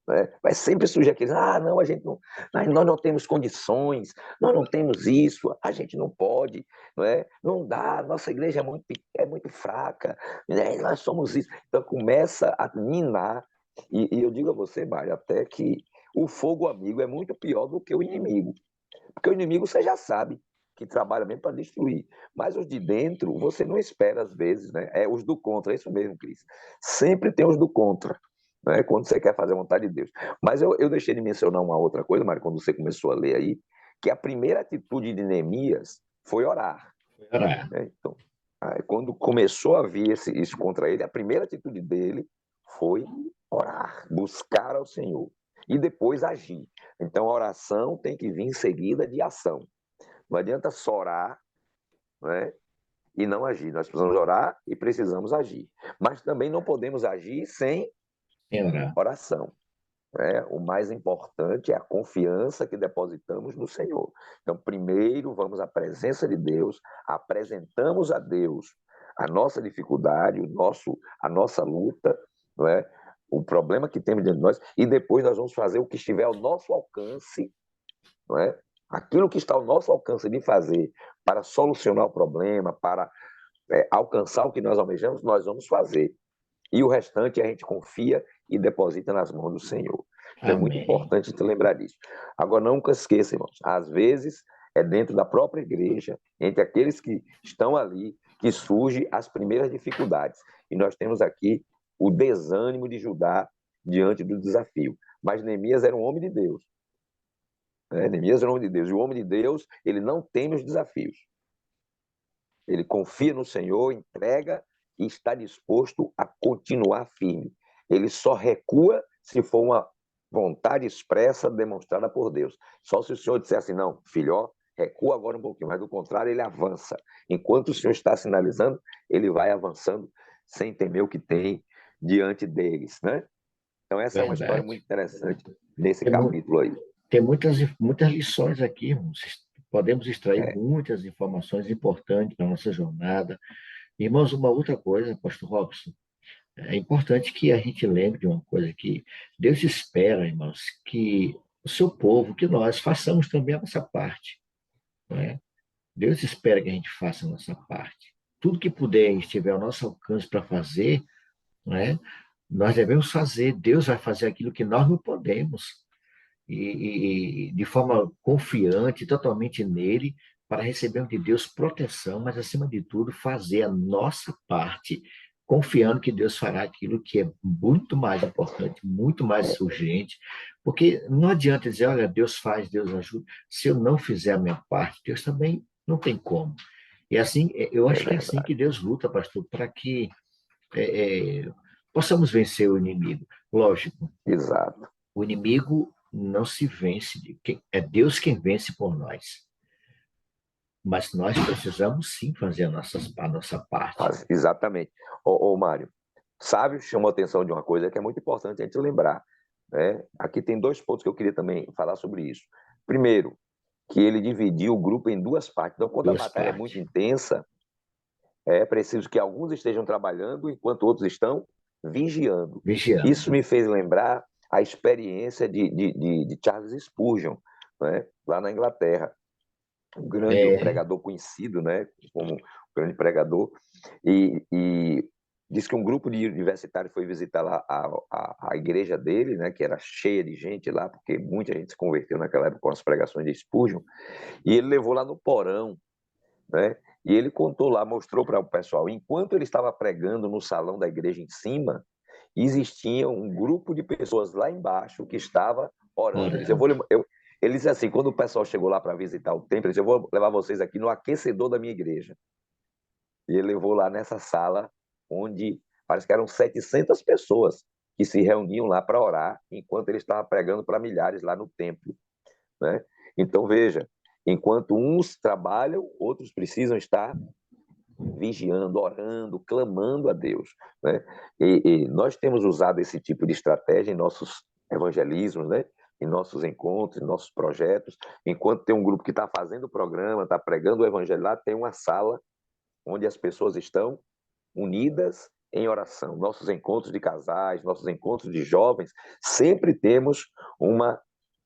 né? Vai sempre surgir aqueles, não, a gente não, nós não temos condições, nós não temos isso, a gente não pode, não é? Não dá, nossa igreja é muito fraca, né? Nós somos isso. Então começa a minar, e eu digo a você, Mário, até que o fogo amigo é muito pior do que o inimigo, porque o inimigo você já sabe que trabalha mesmo para destruir. Mas os de dentro, você não espera às vezes, né? É os do contra, é isso mesmo, Cris. Sempre tem os do contra, né? Quando você quer fazer a vontade de Deus. Mas eu deixei de mencionar uma outra coisa, Mário, quando você começou a ler aí, que a primeira atitude de Neemias foi orar.
Orar.
Né? Então, quando começou a vir isso contra ele, a primeira atitude dele foi orar, buscar ao Senhor e depois agir. Então, a oração tem que vir em seguida de ação. Não adianta só orar, né, e não agir. Nós precisamos orar e precisamos agir. Mas também não podemos agir sem oração. Né? O mais importante é a confiança que depositamos no Senhor. Então, primeiro, vamos à presença de Deus, apresentamos a Deus a nossa dificuldade, a nossa luta, não é? O problema que temos dentro de nós, e depois nós vamos fazer o que estiver ao nosso alcance, não é? Aquilo que está ao nosso alcance de fazer para solucionar o problema, para alcançar o que nós almejamos, nós vamos fazer. E o restante a gente confia e deposita nas mãos do Senhor. Então, é muito importante te lembrar disso. Agora, nunca esqueça, irmãos, às vezes é dentro da própria igreja, entre aqueles que estão ali, que surgem as primeiras dificuldades. E nós temos aqui o desânimo de Judá diante do desafio. Mas Neemias era um homem de Deus. Neemias era um homem de Deus. E o homem de Deus, ele não teme os desafios. Ele confia no Senhor, entrega e está disposto a continuar firme. Ele só recua se for uma vontade expressa demonstrada por Deus. Só se o Senhor disser assim, não, filho, recua agora um pouquinho, mas do contrário ele avança. Enquanto o Senhor está sinalizando, ele vai avançando sem temer o que tem diante deles, né? Então essa é uma história muito interessante nesse capítulo aí.
Tem muitas lições aqui, irmãos. Podemos extrair muitas informações importantes para a nossa jornada. Irmãos, uma outra coisa, pastor Robson, é importante que a gente lembre de uma coisa que Deus espera, irmãos, que o seu povo, que nós façamos também a nossa parte. Não é? Deus espera que a gente faça a nossa parte. Tudo que puder e estiver ao nosso alcance para fazer, não é? Nós devemos fazer. Deus vai fazer aquilo que nós não podemos. E de forma confiante, totalmente nele, para recebermos de Deus proteção, mas, acima de tudo, fazer a nossa parte, confiando que Deus fará aquilo que é muito mais importante, muito mais urgente, porque não adianta dizer, olha, Deus faz, Deus ajuda, se eu não fizer a minha parte, Deus também não tem como. E assim, eu acho que é assim que Deus luta, pastor, para que possamos vencer o inimigo. Lógico.
Exato.
O inimigo não se vence, é Deus quem vence por nós. Mas nós precisamos sim fazer a nossa parte.
Exatamente. Mário, Sábio chamou a atenção de uma coisa que é muito importante a gente lembrar. Né? Aqui tem 2 pontos que eu queria também falar sobre isso. Primeiro, que ele dividiu o grupo em 2 partes. Então, quando a batalha é muito intensa, é preciso que alguns estejam trabalhando enquanto outros estão vigiando. Isso me fez lembrar a experiência de Charles Spurgeon, né? Lá na Inglaterra. Um grande pregador conhecido, né? Como um grande pregador. E Diz que um grupo de universitários foi visitar lá a igreja dele, né, que era cheia de gente lá, porque muita gente se converteu naquela época com as pregações de Spurgeon, e ele levou lá no porão, né, e ele contou lá, mostrou para o pessoal, enquanto ele estava pregando no salão da igreja em cima, existia um grupo de pessoas lá embaixo que estava orando. Ele disse assim, quando o pessoal chegou lá para visitar o templo, ele disse, eu vou levar vocês aqui no aquecedor da minha igreja. E ele levou lá nessa sala, onde parece que eram 700 pessoas que se reuniam lá para orar, enquanto ele estava pregando para milhares lá no templo, né? Então, veja, enquanto uns trabalham, outros precisam estar vigiando, orando, clamando a Deus, né? E nós temos usado esse tipo de estratégia em nossos evangelismos, né? Em nossos encontros, em nossos projetos. Enquanto tem um grupo que está fazendo o programa, está pregando o evangelho lá, tem uma sala onde as pessoas estão unidas em oração. Nossos encontros de casais, nossos encontros de jovens, sempre temos uma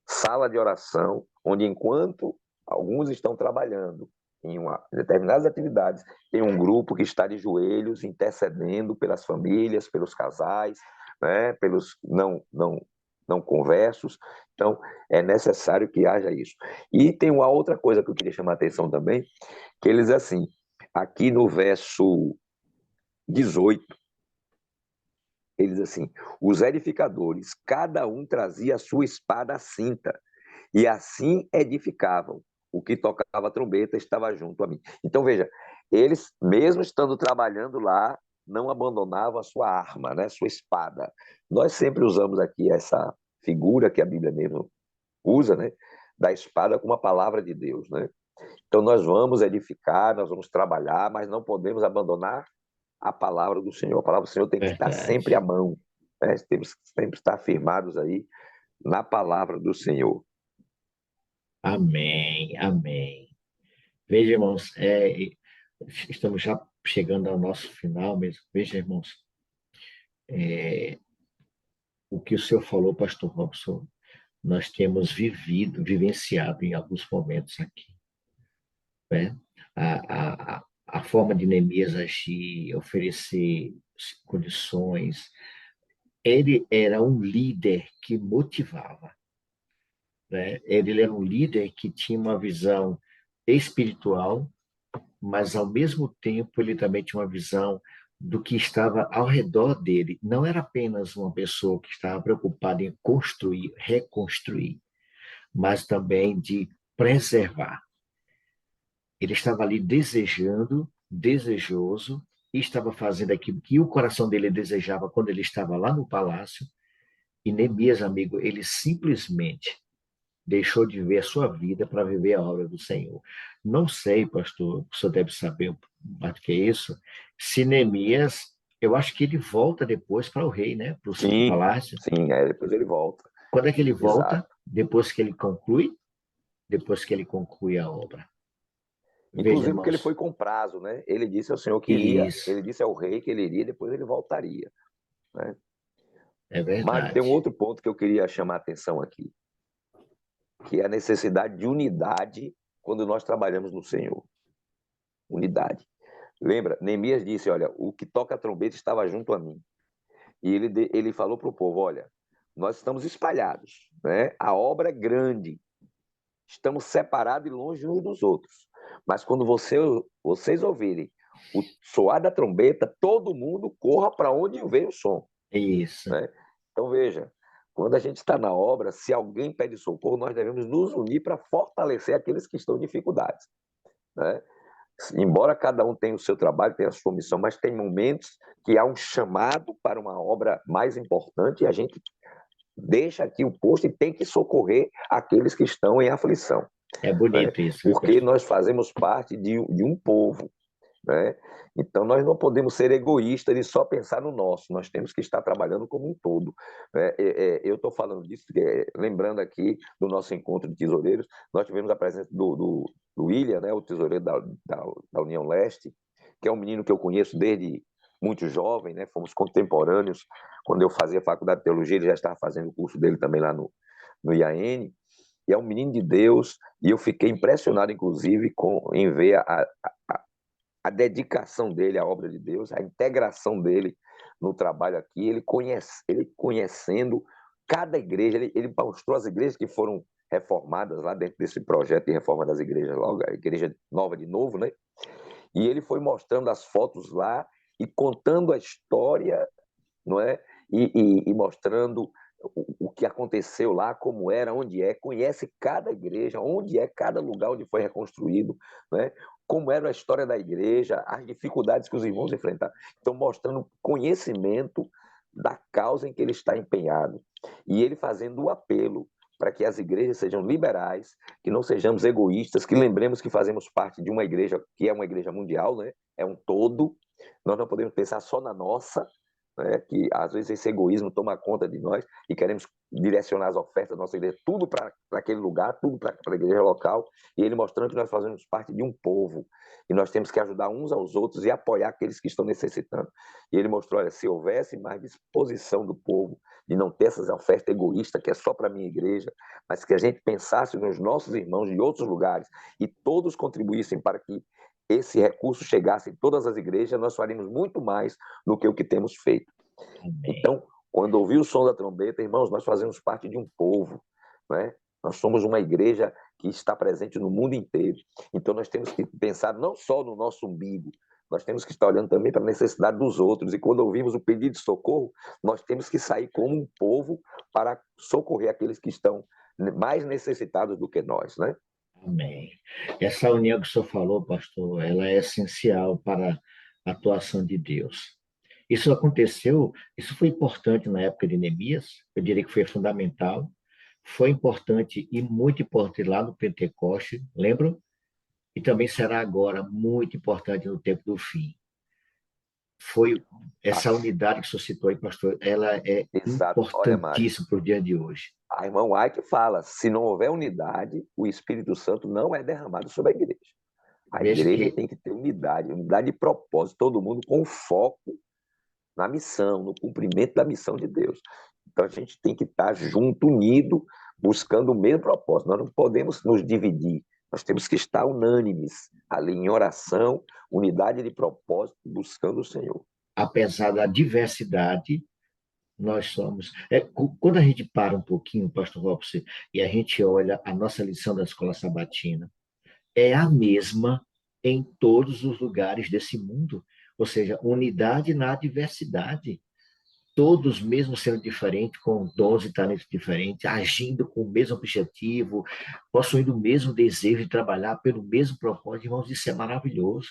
sala de oração, onde enquanto alguns estão trabalhando em determinadas atividades, tem um grupo que está de joelhos intercedendo pelas famílias, pelos casais, né, pelos não conversos. Então, é necessário que haja isso. E tem uma outra coisa que eu queria chamar a atenção também, que eles, assim, aqui no verso 18, eles assim, os edificadores, cada um trazia a sua espada à cinta, e assim edificavam. O que tocava a trombeta estava junto a mim. Então, veja, eles, mesmo estando trabalhando lá, não abandonavam a sua arma, né, sua espada. Nós sempre usamos aqui essa figura que a Bíblia mesmo usa, né, da espada como a palavra de Deus, né? Então, nós vamos edificar, nós vamos trabalhar, mas não podemos abandonar a palavra do Senhor. A palavra do Senhor tem que estar sempre à mão, né? Temos que sempre estar firmados aí na palavra do Senhor.
Amém, amém. Veja, irmãos, estamos já chegando ao nosso final mesmo. Veja, irmãos, o que o senhor falou, pastor Robson, nós temos vivenciado em alguns momentos aqui, né? A forma de Neemias agir, oferecer condições. Ele era um líder que motivava, né? Ele era um líder que tinha uma visão espiritual, mas ao mesmo tempo ele também tinha uma visão do que estava ao redor dele. Não era apenas uma pessoa que estava preocupada em construir, reconstruir, mas também de preservar. Ele estava ali desejando, desejoso, e estava fazendo aquilo que o coração dele desejava quando ele estava lá no palácio. E Neemias, amigo, ele simplesmente deixou de ver a sua vida para viver a obra do Senhor. Não sei, pastor, o senhor deve saber mais do que isso, se Neemias, eu acho que ele volta depois para o rei, né? Para o palácio.
Sim, aí depois ele volta.
Quando é que ele volta?
Exato.
Depois que ele conclui? Depois que ele conclui a obra.
Inclusive porque ele foi com prazo, né? Ele disse ao Senhor que iria, ele disse ao rei que ele iria e depois ele voltaria, né?
É verdade.
Mas tem um outro ponto que eu queria chamar a atenção aqui, que é a necessidade de unidade quando nós trabalhamos no Senhor. Unidade. Lembra? Neemias disse, olha, o que toca a trombeta estava junto a mim. E ele falou para o povo, olha, nós estamos espalhados, né? A obra é grande, estamos separados e longe uns dos outros. Mas quando vocês ouvirem o soar da trombeta, todo mundo corra para onde vem o som.
Isso.
Né? Então, veja, quando a gente está na obra, se alguém pede socorro, nós devemos nos unir para fortalecer aqueles que estão em dificuldades, né? Embora cada um tenha o seu trabalho, tenha a sua missão, mas tem momentos que há um chamado para uma obra mais importante e a gente deixa aqui o posto e tem que socorrer aqueles que estão em aflição.
É bonito, né? Isso.
Porque nós fazemos parte de um povo, né? Então, nós não podemos ser egoístas e só pensar no nosso, nós temos que estar trabalhando como um todo. Eu estou falando disso, lembrando aqui do nosso encontro de tesoureiros, nós tivemos a presença do William, né, o tesoureiro da União Leste, que é um menino que eu conheço desde muito jovem, né? Fomos contemporâneos. Quando eu fazia faculdade de teologia, ele já estava fazendo o curso dele também lá no IAN, e é um menino de Deus, e eu fiquei impressionado, inclusive, em ver a dedicação dele à obra de Deus, a integração dele no trabalho aqui, ele conhecendo cada igreja, ele mostrou as igrejas que foram reformadas lá dentro desse projeto de reforma das igrejas, logo a igreja nova de novo, né? E ele foi mostrando as fotos lá e contando a história, não é? E mostrando o que aconteceu lá, como era, onde é, conhece cada igreja, onde é cada lugar onde foi reconstruído, né? Como era a história da igreja, as dificuldades que os irmãos enfrentaram. Então, mostrando conhecimento da causa em que ele está empenhado. E ele fazendo o apelo para que as igrejas sejam liberais, que não sejamos egoístas, que lembremos que fazemos parte de uma igreja que é uma igreja mundial, né? É um todo. Nós não podemos pensar só na nossa, né? Que às vezes esse egoísmo toma conta de nós e queremos direcionar as ofertas da nossa igreja tudo para aquele lugar, tudo para a igreja local, e ele mostrando que nós fazemos parte de um povo e nós temos que ajudar uns aos outros e apoiar aqueles que estão necessitando. E ele mostrou, olha, se houvesse mais disposição do povo de não ter essas ofertas egoístas que é só para a minha igreja, mas que a gente pensasse nos nossos irmãos de outros lugares e todos contribuíssem para que esse recurso chegasse em todas as igrejas, nós faríamos muito mais do que o que temos feito. Então, quando ouvi o som da trombeta, irmãos, nós fazemos parte de um povo, né? Nós somos uma igreja que está presente no mundo inteiro. Então, nós temos que pensar não só no nosso umbigo, nós temos que estar olhando também para a necessidade dos outros. E quando ouvimos o pedido de socorro, nós temos que sair como um povo para socorrer aqueles que estão mais necessitados do que nós, né?
Amém. Essa união que o senhor falou, pastor, ela é essencial para a atuação de Deus. Isso aconteceu, isso foi importante na época de Neemias, eu diria que foi fundamental, foi importante e muito importante lá no Pentecoste, lembram? E também será agora muito importante no tempo do fim. Foi essa unidade que o senhor citou aí, pastor, ela é importantíssima para o dia de hoje.
A irmã White fala, se não houver unidade, o Espírito Santo não é derramado sobre a igreja. A igreja tem que ter unidade de propósito, todo mundo com foco na missão, no cumprimento da missão de Deus. Então a gente tem que estar junto, unido, buscando o mesmo propósito. Nós não podemos nos dividir, nós temos que estar unânimes, ali em oração, unidade de propósito, buscando o Senhor.
Apesar da diversidade, nós somos... quando a gente para um pouquinho, pastor Robson, e a gente olha a nossa lição da Escola Sabatina, é a mesma em todos os lugares desse mundo. Ou seja, unidade na diversidade. Todos mesmo sendo diferentes, com dons e talentos diferentes, agindo com o mesmo objetivo, possuindo o mesmo desejo de trabalhar pelo mesmo propósito. Irmãos, isso é maravilhoso.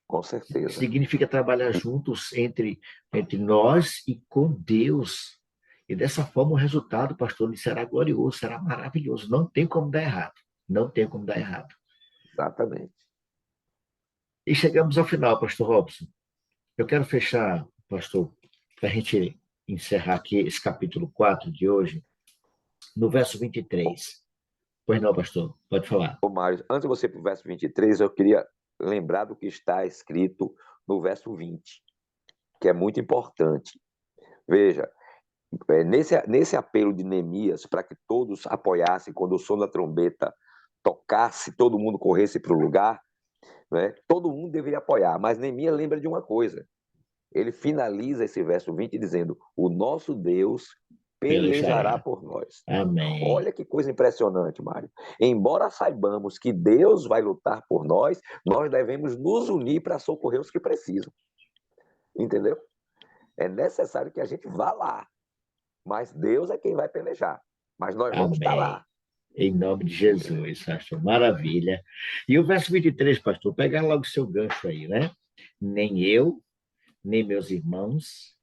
Com certeza.
Significa trabalhar juntos entre nós e com Deus. E dessa forma o resultado, pastor, será glorioso, será maravilhoso. Não tem como dar errado. Não tem como dar errado.
Exatamente.
E chegamos ao final, pastor Robson. Eu quero fechar, pastor, para a gente encerrar aqui esse capítulo 4 de hoje, no verso 23. Pois não, pastor? Pode falar.
Ô, Mário, antes de você ir para o verso 23, eu queria lembrar do que está escrito no verso 20, que é muito importante. Veja, nesse apelo de Neemias, para que todos apoiassem, quando o som da trombeta tocasse, todo mundo corresse para o lugar, né? Todo mundo deveria apoiar, mas Neemias lembra de uma coisa. Ele finaliza esse verso 20 dizendo: o nosso Deus pelejará por nós.
Amém.
Olha que coisa impressionante, Mário. Embora saibamos que Deus vai lutar por nós, nós devemos nos unir para socorrer os que precisam. Entendeu? É necessário que a gente vá lá, mas Deus é quem vai pelejar. Mas nós vamos estar lá.
Em nome de Jesus, pastor. Maravilha. E o verso 23, pastor, pega logo o seu gancho aí, né? Nem eu, nem meus irmãos.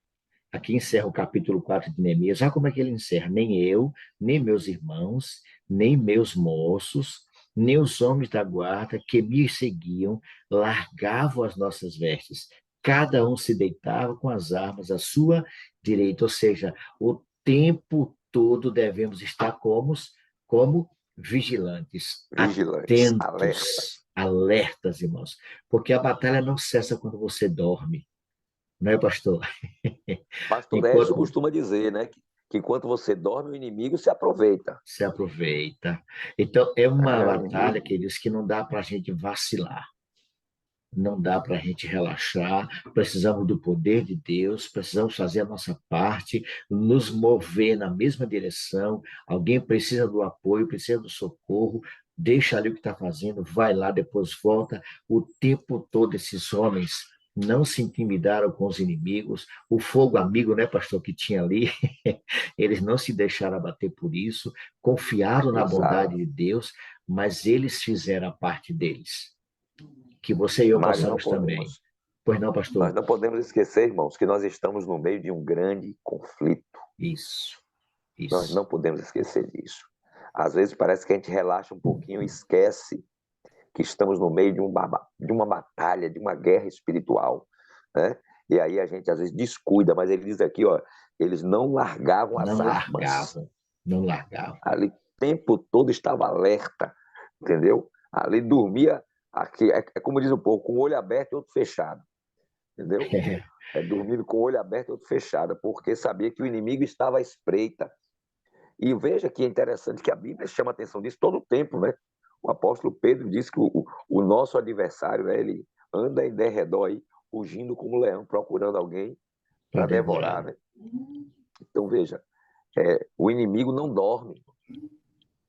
Aqui encerra o capítulo 4 de Neemias. Olha como é que ele encerra. Nem eu, nem meus irmãos, nem meus moços, nem os homens da guarda que me seguiam, largavam as nossas vestes. Cada um se deitava com as armas à sua direita. Ou seja, o tempo todo devemos estar como vigilantes, atentos, alertas, irmãos. Porque a batalha não cessa quando você dorme. Não é, pastor?
Pastor Décio costuma dizer, né? Que enquanto você dorme, o inimigo se aproveita.
Se aproveita. Então, é uma batalha, queridos, que não dá para a gente vacilar. não dá para a gente relaxar, precisamos do poder de Deus, precisamos fazer a nossa parte, nos mover na mesma direção. Alguém precisa do apoio, precisa do socorro, deixa ali o que está fazendo, vai lá, depois volta. O tempo todo esses homens não se intimidaram com os inimigos, o fogo amigo, né, pastor, que tinha ali, eles não se deixaram abater por isso, confiaram na bondade de Deus, mas eles fizeram a parte deles, que você e eu
Mário,
possamos também. Pois não, pastor?
Nós não podemos esquecer, irmãos, que nós estamos no meio de um grande conflito.
Isso.
Nós não podemos esquecer disso. Às vezes parece que a gente relaxa um pouquinho e esquece que estamos no meio de uma batalha, de uma guerra espiritual, né? E aí a gente às vezes descuida, mas ele diz aqui, ó, eles não largavam as armas.
Não largavam.
Ali o tempo todo estava alerta, entendeu? Ali dormia, aqui, é como diz o povo, com o olho aberto e outro fechado, entendeu? Dormindo com o olho aberto e outro fechado, porque sabia que o inimigo estava à espreita. E veja que é interessante que a Bíblia chama a atenção disso todo o tempo, né? O apóstolo Pedro diz que o nosso adversário, né, ele anda em derredor aí, rugindo como um leão, procurando alguém para devorar, né? Então, veja, o inimigo não dorme,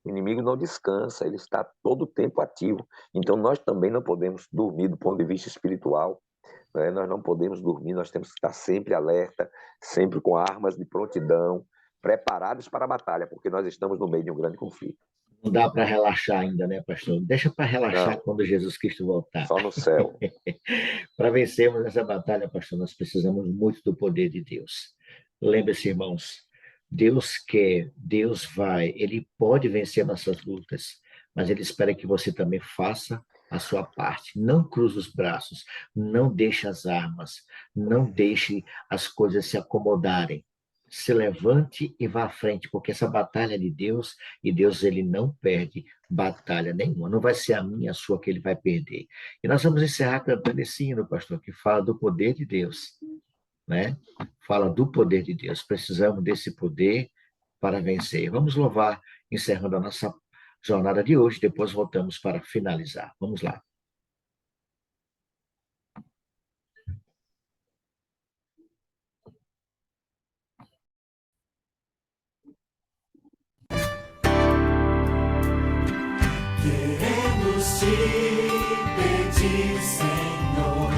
o inimigo não descansa, ele está todo o tempo ativo. Então, nós também não podemos dormir do ponto de vista espiritual, né? Nós não podemos dormir, nós temos que estar sempre alerta, sempre com armas de prontidão, preparados para a batalha, porque nós estamos no meio de um grande conflito.
Não dá para relaxar ainda, né, pastor? Deixa para relaxar quando Jesus Cristo voltar.
Só no céu.
Para vencermos essa batalha, pastor, nós precisamos muito do poder de Deus. Lembre-se, irmãos, Deus quer, Deus vai, Ele pode vencer nossas lutas, mas Ele espera que você também faça a sua parte. Não cruze os braços, não deixe as armas, não deixe as coisas se acomodarem. Se levante e vá à frente, porque essa batalha é de Deus, e Deus ele não perde batalha nenhuma. Não vai ser a minha, a sua que ele vai perder. E nós vamos encerrar cantando esse hino, pastor, que fala do poder de Deus, né? Fala do poder de Deus. Precisamos desse poder para vencer. Vamos louvar, encerrando a nossa jornada de hoje, depois voltamos para finalizar. Vamos lá.
Queremos te pedir, Senhor,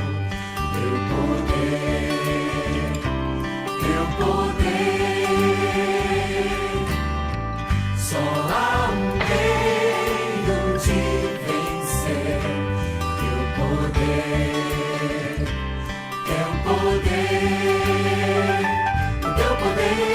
teu poder. Só há um meio de vencer, teu poder, teu poder, o teu poder.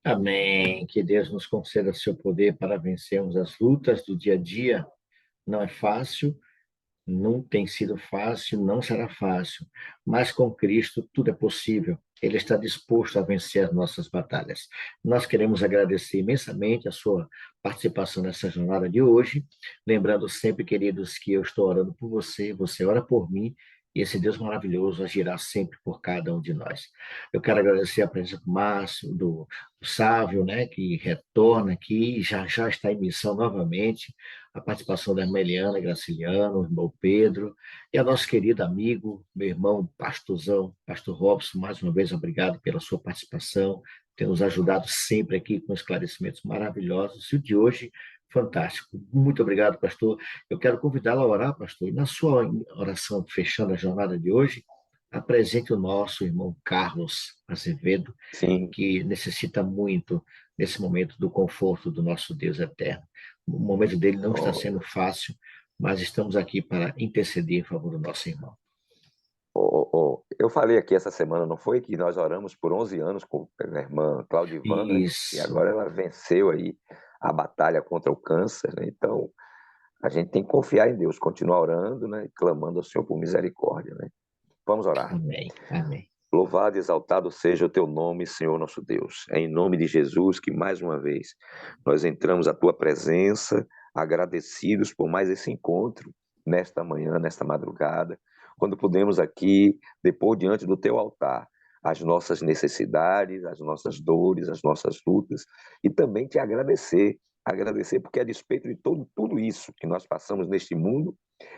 Amém. Que Deus nos conceda seu poder para vencermos as lutas do dia a dia. Não é fácil, não tem sido fácil, não será fácil, mas com Cristo tudo é possível. Ele está disposto a vencer as nossas batalhas. Nós queremos agradecer imensamente a sua participação nessa jornada de hoje, lembrando sempre, queridos, que eu estou orando por você, você ora por mim, e esse Deus maravilhoso agirá sempre por cada um de nós. Eu quero agradecer a presença do Márcio, do Sávio, né, que retorna aqui, já está em missão novamente, a participação da irmã Eliana Graciliano, o irmão Pedro, e a nosso querido amigo, meu irmão pastorzão, pastor Robson, mais uma vez obrigado pela sua participação, tem nos ajudado sempre aqui com esclarecimentos maravilhosos, e o de hoje, fantástico. Muito obrigado, pastor. Eu quero convidá-lo a orar, pastor, e na sua oração, fechando a jornada de hoje, apresente o nosso irmão Carlos Azevedo,
Sim.
que necessita muito, nesse momento, do conforto do nosso Deus eterno. O momento dele não está sendo fácil, mas estamos aqui para interceder em favor do nosso irmão.
Eu falei aqui essa semana, não foi? Que nós oramos por 11 anos com a irmã Claudivana,
Isso.
e agora ela venceu aí a batalha contra o câncer, né? Então, a gente tem que confiar em Deus, continuar orando, né? E clamando ao Senhor por misericórdia, né? Vamos orar.
Amém, amém.
Louvado e exaltado seja o teu nome, Senhor nosso Deus. É em nome de Jesus que, mais uma vez, nós entramos à tua presença, agradecidos por mais esse encontro, nesta manhã, nesta madrugada, quando podemos aqui, depor diante do teu altar, as nossas necessidades, as nossas dores, as nossas lutas, e também te agradecer porque a despeito de tudo isso que nós passamos neste mundo,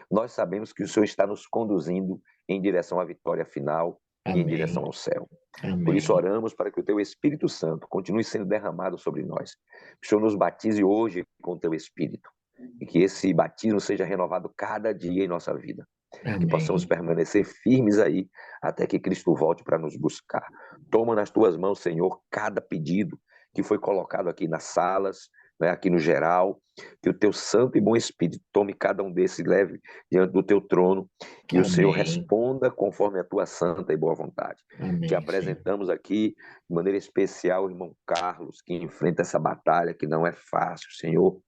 nós sabemos que o Senhor está nos conduzindo em direção à vitória final, e em direção ao céu.
Amém.
Por isso oramos para que o teu Espírito Santo continue sendo derramado sobre nós. Que o Senhor nos batize hoje com o teu Espírito e que esse batismo seja renovado cada dia em nossa vida.
Amém.
Que possamos permanecer firmes aí até que Cristo volte para nos buscar. Toma nas tuas mãos, Senhor, cada pedido que foi colocado aqui nas salas, né, aqui no geral, que o teu santo e bom Espírito tome cada um desses e leve diante do teu trono, que o Senhor responda conforme a tua santa e boa vontade.
Amém,
que apresentamos aqui de maneira especial o irmão Carlos, que enfrenta essa batalha que não é fácil, Senhor,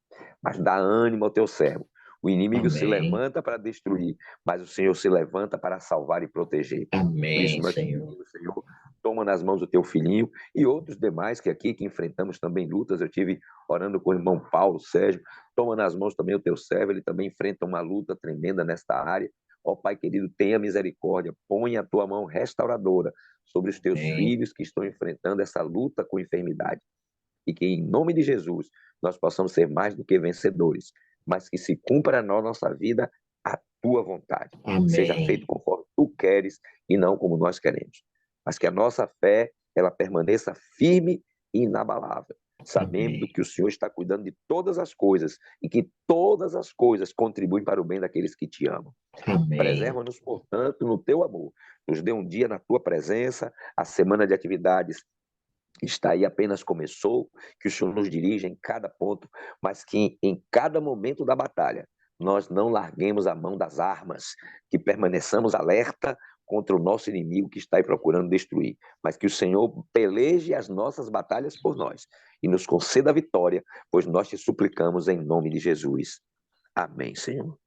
mas dá ânimo ao teu servo. O inimigo se levanta para destruir, mas o Senhor se levanta para salvar e proteger.
Amém,
Por isso nós pedimos, Senhor, toma nas mãos o teu filhinho e outros demais que aqui que enfrentamos também lutas. Eu tive orando com o irmão Paulo Sérgio. Toma nas mãos também o teu servo, ele também enfrenta uma luta tremenda nesta área. Ó Pai querido, tenha misericórdia, põe a tua mão restauradora sobre os teus filhos que estão enfrentando essa luta com enfermidade. E que em nome de Jesus nós possamos ser mais do que vencedores, mas que se cumpra na nossa vida a tua vontade.
Amém.
Seja feito conforme tu queres e não como nós queremos. Mas que a nossa fé ela permaneça firme e inabalável, sabendo que o Senhor está cuidando de todas as coisas e que todas as coisas contribuem para o bem daqueles que te amam.
Amém.
Preserva-nos, portanto, no teu amor. Nos dê um dia na tua presença, a semana de atividades está aí, apenas começou, que o Senhor nos dirija em cada ponto, mas que em cada momento da batalha nós não larguemos a mão das armas, que permaneçamos alerta contra o nosso inimigo que está aí procurando destruir, mas que o Senhor peleje as nossas batalhas por nós e nos conceda a vitória, pois nós te suplicamos em nome de Jesus. Amém, Senhor.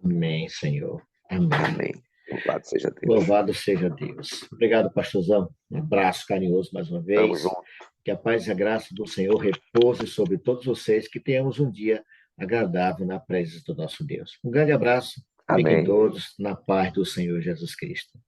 Amém, Senhor. Amém.
Amém. Louvado seja Deus.
Louvado seja Deus. Obrigado, pastorzão. Um abraço carinhoso mais uma vez.
Tamo junto.
Que a paz e a graça do Senhor repouse sobre todos vocês, que tenhamos um dia agradável na presença do nosso Deus. Um grande abraço.
Amém.
Fiquem todos na paz do Senhor Jesus Cristo.